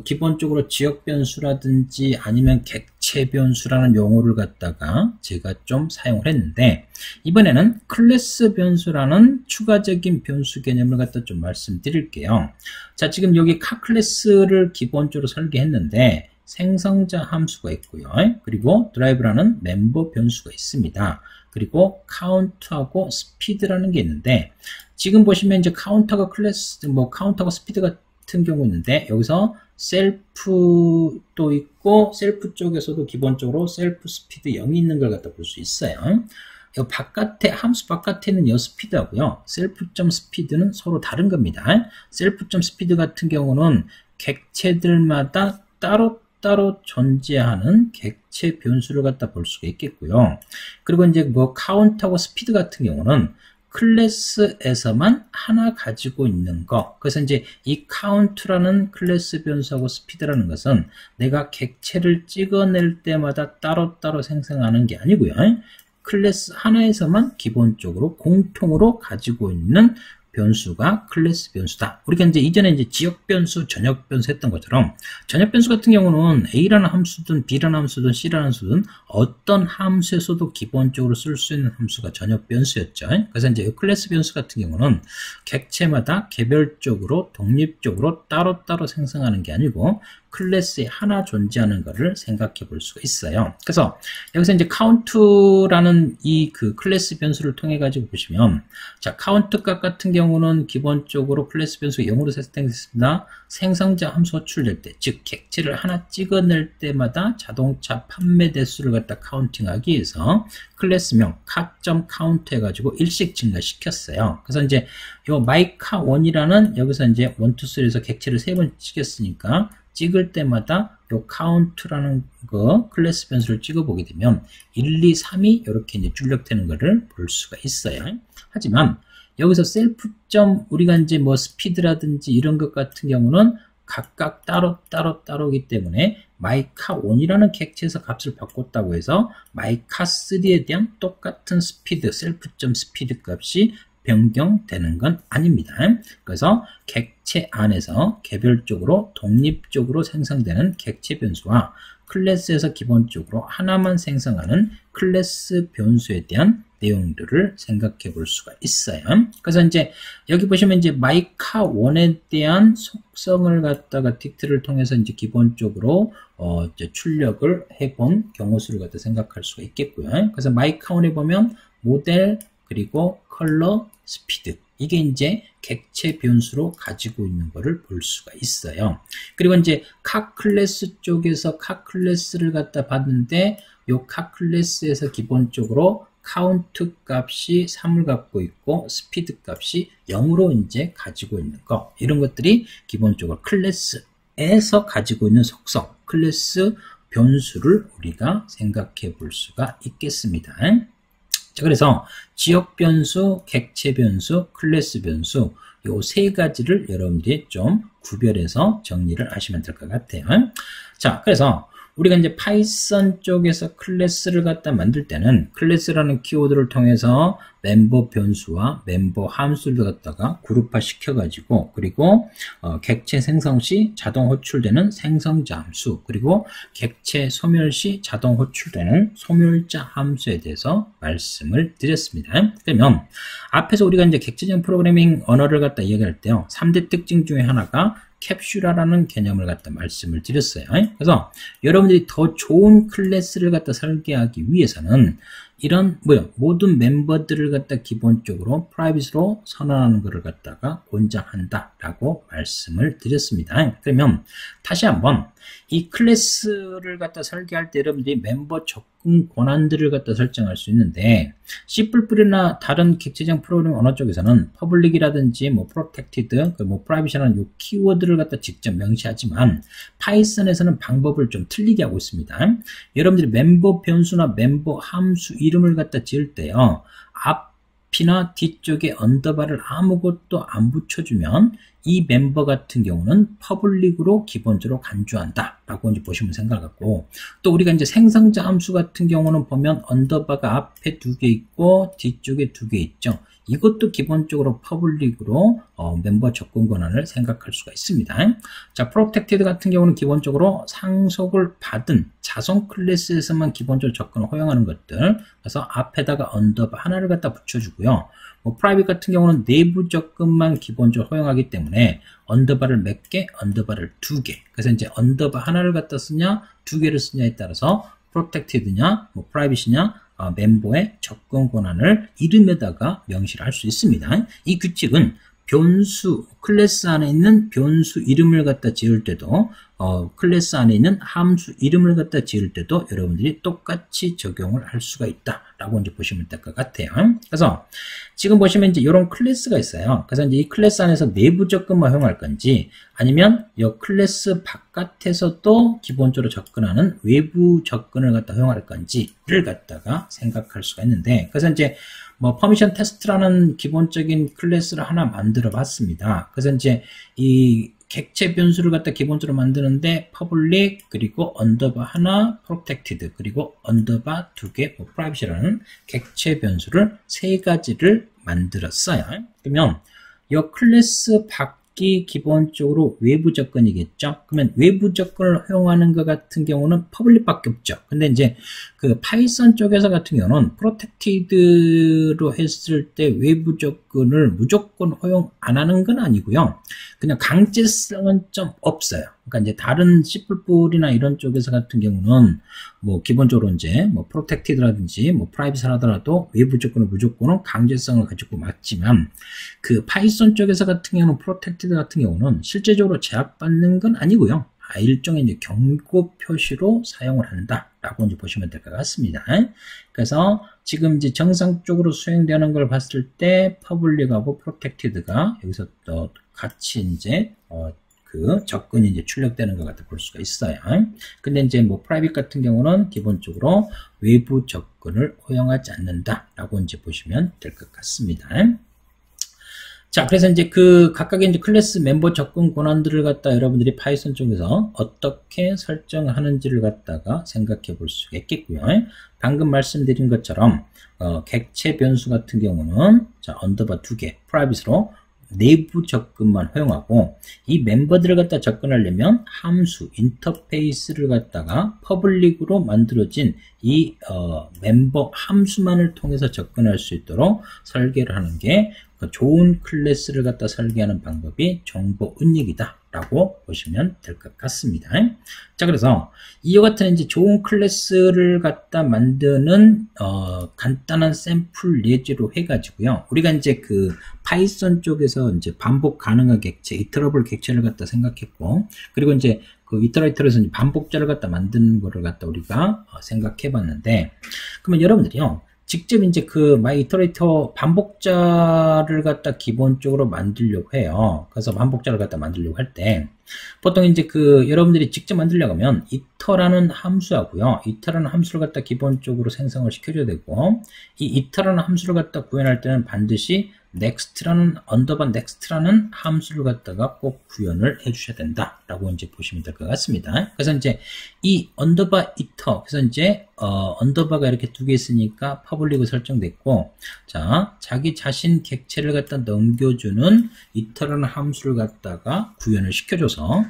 기본적으로 지역 변수라든지 아니면 객체 변수라는 용어를 갖다가 제가 좀 사용을 했는데 이번에는 클래스 변수라는 추가적인 변수 개념을 갖다 좀 말씀드릴게요. 자, 지금 여기 카 클래스를 기본적으로 설계했는데 생성자 함수가 있고요. 그리고 드라이브라는 멤버 변수가 있습니다. 그리고 카운트하고 스피드라는 게 있는데 지금 보시면 이제 카운터가 클래스, 카운터가 스피드 같은 경우 있는데 여기서 셀프도 있고 셀프 쪽에서도 기본적으로 셀프 스피드 0이 있는 걸 갖다 볼 수 있어요. 이 바깥에 함수 바깥에는 이 스피드하고요. 셀프.스피드는 서로 다른 겁니다. 셀프.스피드 같은 경우는 객체들마다 따로 존재하는 객체 변수를 갖다 볼 수가 있겠고요. 그리고 이제 카운트하고 스피드 같은 경우는 클래스에서만 하나 가지고 있는 거. 그래서 이제 이 카운트라는 클래스 변수하고 스피드라는 것은 내가 객체를 찍어낼 때마다 따로따로 생성하는 게 아니고요. 클래스 하나에서만 기본적으로 공통으로 가지고 있는 변수가 클래스 변수다. 우리가 이제 이전에 이제 지역 변수, 전역 변수 했던 것처럼 전역 변수 같은 경우는 A라는 함수든 B라는 함수든 C라는 함수든 어떤 함수에서도 기본적으로 쓸 수 있는 함수가 전역 변수였죠. 그래서 이제 클래스 변수 같은 경우는 객체마다 개별적으로 독립적으로 따로따로 생성하는 게 아니고 클래스에 하나 존재하는 것을 생각해 볼 수가 있어요. 그래서 여기서 이제 카운트라는 이 클래스 변수를 통해 가지고 보시면 자, 카운트 값 같은 경우 경우는 기본적으로 클래스 변수가 0으로 세팅됐습니다. 생성자 함수 호출될 때, 즉 객체를 하나 찍어낼 때마다 자동차 판매 대수를 갖다 카운팅하기 위해서 클래스명 car.count 해가지고 일씩 증가시켰어요. 그래서 이제 요 mycar1이라는 여기서 이제 1, 2, 3에서 객체를 3번 찍었으니까 찍을 때마다 요 count라는 거 클래스 변수를 찍어보게 되면 1, 2, 3이 이렇게 이제 출력되는 것을 볼 수가 있어요. 하지만 여기서 셀프. 우리가 이제 뭐 스피드라든지 이런 것 같은 경우는 각각 따로이기 때문에 mycar1이라는 객체에서 값을 바꿨다고 해서 mycar3에 대한 똑같은 스피드, 셀프.스피드 값이 변경되는 건 아닙니다. 그래서 객체 안에서 개별적으로 독립적으로 생성되는 객체 변수와 클래스에서 기본적으로 하나만 생성하는 클래스 변수에 대한 내용들을 생각해 볼 수가 있어요. 그래서 이제 여기 보시면 이제 mycar1에 대한 속성을 갖다가 딕트를 통해서 이제 기본적으로 이제 출력을 해본 경우 수를 갖다 생각할 수가 있겠고요. 그래서 mycar1에 보면 모델 그리고 컬러, 스피드 이게 이제 객체 변수로 가지고 있는 것을 볼 수가 있어요. 그리고 이제 car 클래스 쪽에서 car 클래스를 갖다 봤는데 요 car 클래스에서 기본적으로 카운트 값이 3을 갖고 있고 스피드 값이 0으로 이제 가지고 있는 거 이런 것들이 기본적으로 클래스에서 가지고 있는 속성 클래스 변수를 우리가 생각해 볼 수가 있겠습니다. 자, 그래서 지역 변수, 객체 변수, 클래스 변수 요 세 가지를 여러분들이 좀 구별해서 정리를 하시면 될 것 같아요. 자, 그래서 우리가 이제 파이썬 쪽에서 클래스를 갖다 만들 때는 클래스라는 키워드를 통해서 멤버 변수와 멤버 함수를 갖다가 그룹화 시켜가지고 그리고 객체 생성 시 자동 호출되는 생성자 함수 그리고 객체 소멸 시 자동 호출되는 소멸자 함수에 대해서 말씀을 드렸습니다. 그러면 앞에서 우리가 이제 객체적 프로그래밍 언어를 갖다 이야기할 때요. 3대 특징 중에 하나가 캡슐화라는 개념을 갖다 말씀을 드렸어요. 그래서 여러분들이 더 좋은 클래스를 갖다 설계하기 위해서는 이런 모든 멤버들을 갖다 기본적으로 프라이빗으로 선언하는 것을 갖다가 권장한다라고 말씀을 드렸습니다. 그러면 다시 한번 이 클래스를 갖다 설계할 때 여러분들이 멤버 접근 권한들을 갖다 설정할 수 있는데 C++이나 다른 객체적 프로그래밍 언어 쪽에서는 퍼블릭이라든지 뭐 프로텍티드, 뭐 프라이빗이라는 요 키워드를 갖다 직접 명시하지만 파이썬에서는 방법을 좀 틀리게 하고 있습니다. 여러분들이 멤버 변수나 멤버 함수 이름을 갖다 지을 때요. 앞이나 뒤쪽에 언더바를 아무것도 안 붙여주면 이 멤버 같은 경우는 퍼블릭으로 기본적으로 간주한다 라고 이제 보시면 생각하고 또 우리가 이제 생성자 함수 같은 경우는 보면 언더바가 앞에 2개 있고 뒤쪽에 2개 있죠. 이것도 기본적으로 퍼블릭으로 멤버 접근 권한을 생각할 수가 있습니다. 자, 프로텍티드 같은 경우는 기본적으로 상속을 받은 자손 클래스에서만 기본적으로 접근을 허용하는 것들. 그래서 앞에다가 언더바 하나를 갖다 붙여주고요. 뭐 프라이빗 같은 경우는 내부 접근만 기본적으로 허용하기 때문에 언더바를 몇 개, 언더바를 2개. 그래서 이제 언더바 하나를 갖다 쓰냐, 2개를 쓰냐에 따라서 프로텍티드냐, 뭐 프라이빗이냐, 멤버의 접근 권한을 이름에다가 명시를 할 수 있습니다. 이 규칙은 변수, 클래스 안에 있는 변수 이름을 갖다 지을 때도 클래스 안에 있는 함수 이름을 갖다 지을 때도 여러분들이 똑같이 적용을 할 수가 있다라고 이제 보시면 될 것 같아요. 그래서 지금 보시면 이제 이런 클래스가 있어요. 그래서 이제 이 클래스 안에서 내부 접근만 허용할 건지 아니면 이 클래스 바깥에서도 기본적으로 접근하는 외부 접근을 갖다 허용할 건지를 갖다가 생각할 수가 있는데 그래서 이제 뭐 퍼미션 테스트라는 기본적인 클래스를 하나 만들어 봤습니다. 그래서 이제 이 객체 변수를 갖다 기본적으로 만드는데 퍼블릭 그리고 언더바 하나 프로텍티드 그리고 언더바 2개 뭐 프라이빗이라는 객체 변수를 3가지를 만들었어요. 그러면 이 클래스 밖이 기본적으로 외부 접근이겠죠. 그러면 외부 접근을 허용하는 것 같은 경우는 퍼블릭밖에 없죠. 근데 이제 그 파이썬 쪽에서 같은 경우는 프로텍티드로 했을 때 외부 접근을 무조건 허용 안 하는 건 아니고요. 그냥 강제성은 좀 없어요. 그러니까 이제 다른 C++ 이나 이런 쪽에서 같은 경우는 뭐 기본적으로 이제 뭐 프로텍티드라든지 뭐 프라이빗하더라도 외부 조건은 무조건은 강제성을 가지고 맞지만 그 파이썬 쪽에서 같은 경우는 프로텍티드 같은 경우는 실제적으로 제약받는 건 아니고요. 일종의 이제 경고 표시로 사용을 한다라고 이제 보시면 될 것 같습니다. 그래서 지금 이제 정상적으로 수행되는 걸 봤을 때 퍼블릭하고 프로텍티드가 여기서 또 같이 이제 그 접근이 이제 출력되는 것 같아 볼 수가 있어요. 근데 이제 뭐 프라이빗 같은 경우는 기본적으로 외부 접근을 허용하지 않는다라고 이제 보시면 될 것 같습니다. 자, 그래서 이제 그 각각의 이제 클래스 멤버 접근 권한들을 갖다 여러분들이 파이썬 쪽에서 어떻게 설정하는지를 갖다가 생각해 볼 수가 있겠고요. 방금 말씀드린 것처럼 객체 변수 같은 경우는 자, 언더바 2개 프라이빗으로 내부 접근만 허용하고 이 멤버들을 갖다 접근하려면 함수 인터페이스를 갖다가 퍼블릭으로 만들어진 이 멤버 함수만을 통해서 접근할 수 있도록 설계를 하는 게 좋은 클래스를 갖다 설계하는 방법이 정보 은닉이다 라고 보시면 될 것 같습니다. 자, 그래서 이와 같은 이제 좋은 클래스를 갖다 만드는 간단한 샘플 예제로 해가지고요. 우리가 이제 그 파이썬 쪽에서 이제 반복 가능한 객체, 이터러블 객체를 갖다 생각했고, 그리고 이제 그 이터레이터에서 이제 반복자를 갖다 만드는 거를 갖다 우리가 생각해 봤는데, 그러면 여러분들이요. 직접 이제 그 마이 이터레이터 반복자를 갖다 기본적으로 만들려고 해요. 그래서 반복자를 갖다 만들려고 할 때 보통 이제 그 여러분들이 직접 만들려고 하면 이터라는 함수하고요. 이터라는 함수를 갖다 기본적으로 생성을 시켜줘야 되고 이 이터라는 함수를 갖다 구현할 때는 반드시 next라는 언더바 next라는 함수를 갖다가 꼭 구현을 해주셔야 된다라고 이제 보시면 될 것 같습니다. 그래서 이제 이 언더바 이터 그래서 이제 언더바가 이렇게 두 개 있으니까 퍼블릭으로 설정됐고 자 자기 자신 객체를 갖다 넘겨주는 이터라는 함수를 갖다가 구현을 시켜줘서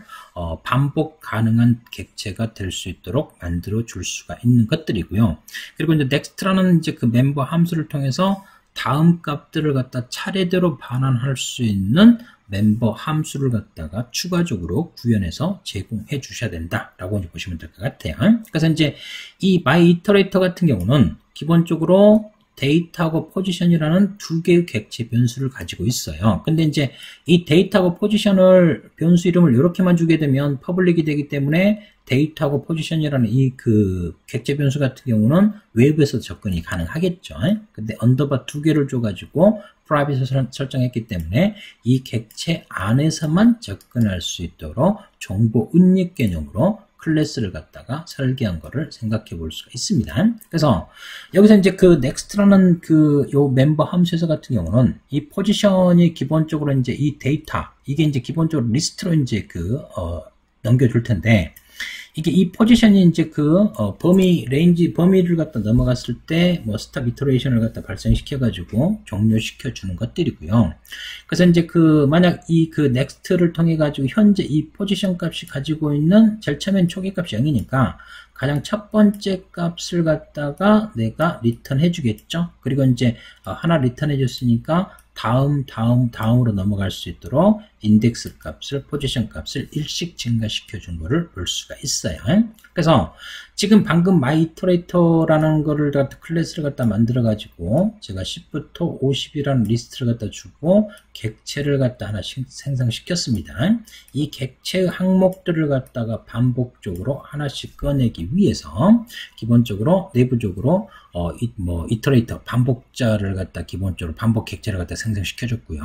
반복 가능한 객체가 될 수 있도록 만들어 줄 수가 있는 것들이고요. 그리고 이제 next라는 이제 그 멤버 함수를 통해서 다음 값들을 갖다 차례대로 반환할 수 있는 멤버 함수를 갖다가 추가적으로 구현해서 제공해 주셔야 된다라고 이제 보시면 될 것 같아요. 그래서 이제 이 myIterator 같은 경우는 기본적으로 데이터하고 포지션이라는 두 개의 객체 변수를 가지고 있어요. 근데 이제 이 데이터하고 포지션을 변수 이름을 이렇게만 주게 되면 퍼블릭이 되기 때문에 데이터하고 포지션이라는 이 그 객체 변수 같은 경우는 외부에서 접근이 가능하겠죠. 근데 언더바 두 개를 줘가지고 프라이빗을 설정했기 때문에 이 객체 안에서만 접근할 수 있도록 정보 은닉 개념으로 클래스를 갖다가 설계한 거를 생각해 볼 수가 있습니다. 그래서 여기서 이제 그 next라는 그 요 멤버 함수에서 같은 경우는 이 포지션이 기본적으로 이제 이 데이터 이게 이제 기본적으로 리스트로 이제 그 넘겨줄 텐데 이게 이 포지션이 이제 그 범위 레인지 범위를 갖다 넘어갔을 때 뭐 스탑 이터레이션을 갖다 발생시켜 가지고 종료시켜 주는 것들이고요. 그래서 이제 그 만약 이 그 넥스트를 통해 가지고 현재 이 포지션 값이 가지고 있는 제일 처음엔 초기 값이 0이니까 가장 첫 번째 값을 갖다가 내가 리턴 해 주겠죠. 그리고 이제 하나 리턴 해 줬으니까 다음으로 넘어갈 수 있도록 인덱스 값을, 포지션 값을 일씩 증가시켜 준 거를 볼 수가 있어요. 그래서 지금 방금 myIterator라는 거를 갖다 클래스를 갖다 만들어 가지고 제가 10부터 50이라는 리스트를 갖다 주고 객체를 갖다 하나씩 생성시켰습니다. 이 객체 항목들을 갖다가 반복적으로 하나씩 꺼내기 위해서 기본적으로 내부적으로 이터레이터 반복자를 갖다 기본적으로 반복 객체를 갖다 생성시켜 줬고요.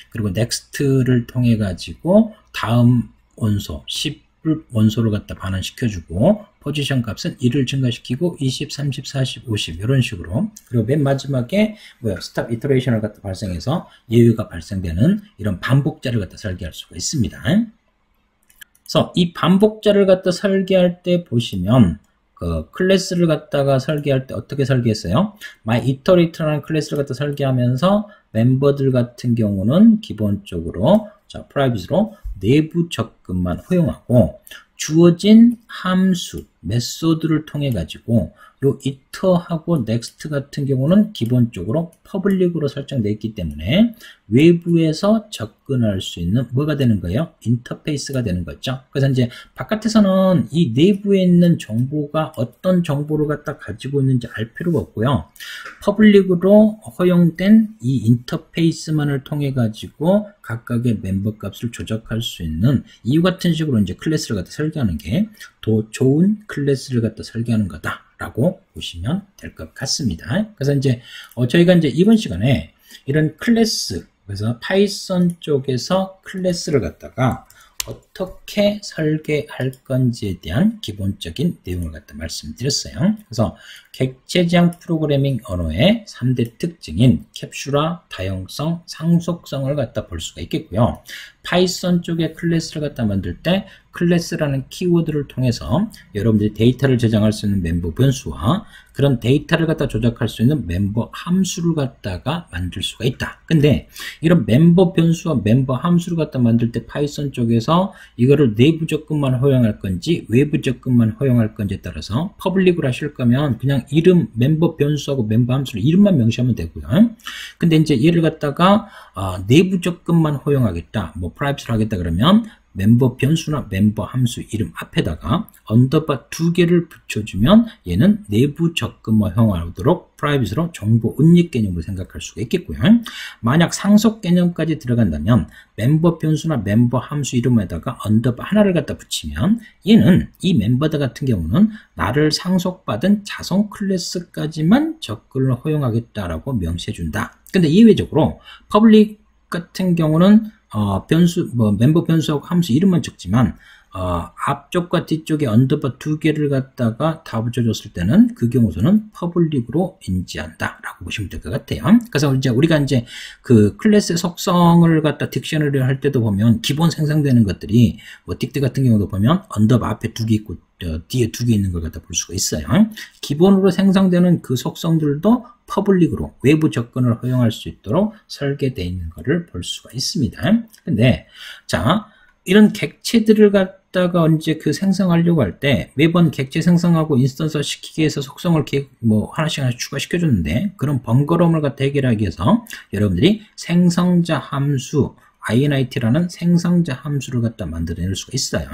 그리고 넥스트를 통해 가지고 다음 원소 10을 원소를 갖다 반환시켜 주고 포지션 값은 1을 증가시키고 20, 30, 40, 50 이런 식으로 그리고 맨 마지막에 스탑 이터레이션을 갖다 발생해서 예외가 발생되는 이런 반복자를 갖다 설계할 수가 있습니다. 그래서 이 반복자를 갖다 설계할 때 보시면 그 클래스를 갖다가 설계할 때 어떻게 설계했어요? myIterator라는 클래스를 갖다 설계하면서 멤버들 같은 경우는 기본적으로 프라이빗으로 내부 접근만 허용하고 주어진 함수 메소드를 통해 가지고 요 it하고 next 같은 경우는 기본적으로 퍼블릭으로 설정되어 있기 때문에 외부에서 접근할 수 있는 뭐가 되는 거예요? 인터페이스가 되는 거죠. 그래서 이제 바깥에서는 이 내부에 있는 정보가 어떤 정보를 갖다 가지고 있는지 알 필요가 없고요. 퍼블릭으로 허용된 이 인터페이스만을 통해 가지고 각각의 멤버 값을 조작할 수 있는 이와 같은 식으로 이제 클래스를 갖다 설계하는 게 더 좋은 클래스를 갖다 설계하는 거다라고 보시면 될 것 같습니다. 그래서 이제 저희가 이제 이번 시간에 이런 클래스, 그래서 파이썬 쪽에서 클래스를 갖다가 어떻게 설계할 건지에 대한 기본적인 내용을 갖다 말씀드렸어요. 그래서 객체지향 프로그래밍 언어의 3대 특징인 캡슐화, 다형성, 상속성을 갖다 볼 수가 있겠고요. 파이썬 쪽의 클래스를 갖다 만들 때 클래스라는 키워드를 통해서 여러분들이 데이터를 저장할 수 있는 멤버 변수와 그런 데이터를 갖다 조작할 수 있는 멤버 함수를 갖다가 만들 수가 있다. 근데 이런 멤버 변수와 멤버 함수를 갖다 만들 때 파이썬 쪽에서 이거를 내부 접근만 허용할 건지 외부 접근만 허용할 건지에 따라서 퍼블릭으로 하실 거면 그냥 이름 멤버 변수하고 멤버 함수를 이름만 명시하면 되고요. 근데 이제 얘를 갖다가 내부 접근만 허용하겠다, 뭐 프라이빗으로 하겠다 그러면 멤버 변수나 멤버 함수 이름 앞에다가 언더바 2개를 붙여주면 얘는 내부 접근만 허용하도록 프라이빗으로 정보 은닉 개념으로 생각할 수가 있겠고요. 만약 상속 개념까지 들어간다면 멤버 변수나 멤버 함수 이름에다가 언더바 하나를 갖다 붙이면 얘는 이 멤버들 같은 경우는 나를 상속받은 자성 클래스까지만 접근을 허용하겠다라고 명시해준다. 근데 이외적으로 퍼블릭 같은 경우는 멤버 변수하고 함수 이름만 적지만 앞쪽과 뒤쪽에 언더바 2개를 갖다가 다 붙여줬을 때는 그 경우서는 퍼블릭으로 인지한다 라고 보시면 될 것 같아요. 그래서 이제 우리가 이제 그 클래스의 속성을 갖다 딕셔너리 할 때도 보면 기본 생성되는 것들이 뭐 딕트 같은 경우도 보면 언더바 앞에 2개 있고 뒤에 2개 있는 걸 갖다 볼 수가 있어요. 기본으로 생성되는 그 속성들도 퍼블릭으로 외부 접근을 허용할 수 있도록 설계되어 있는 것을 볼 수가 있습니다. 근데 자, 이런 객체들을 갖다가 이제 그 생성하려고 할 때 매번 객체 생성하고 인스턴스 시키기 위해서 속성을 뭐 하나씩 추가시켜줬는데 그런 번거로움을 갖다 해결하기 위해서 여러분들이 생성자 함수 init라는 생성자 함수를 갖다 만들어낼 수가 있어요.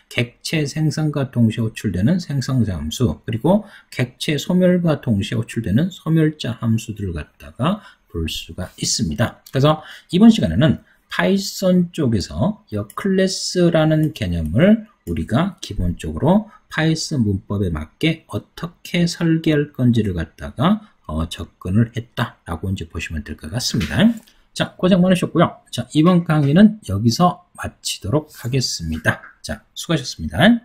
객체 생성과 동시에 호출되는 생성자 함수, 그리고 객체 소멸과 동시에 호출되는 소멸자 함수들을 갖다가 볼 수가 있습니다. 그래서 이번 시간에는 파이썬 쪽에서 이 클래스라는 개념을 우리가 기본적으로 파이썬 문법에 맞게 어떻게 설계할 건지를 갖다가 접근을 했다라고 이제 보시면 될 것 같습니다. 자, 고생 많으셨고요. 자, 이번 강의는 여기서 마치도록 하겠습니다. 자, 수고하셨습니다.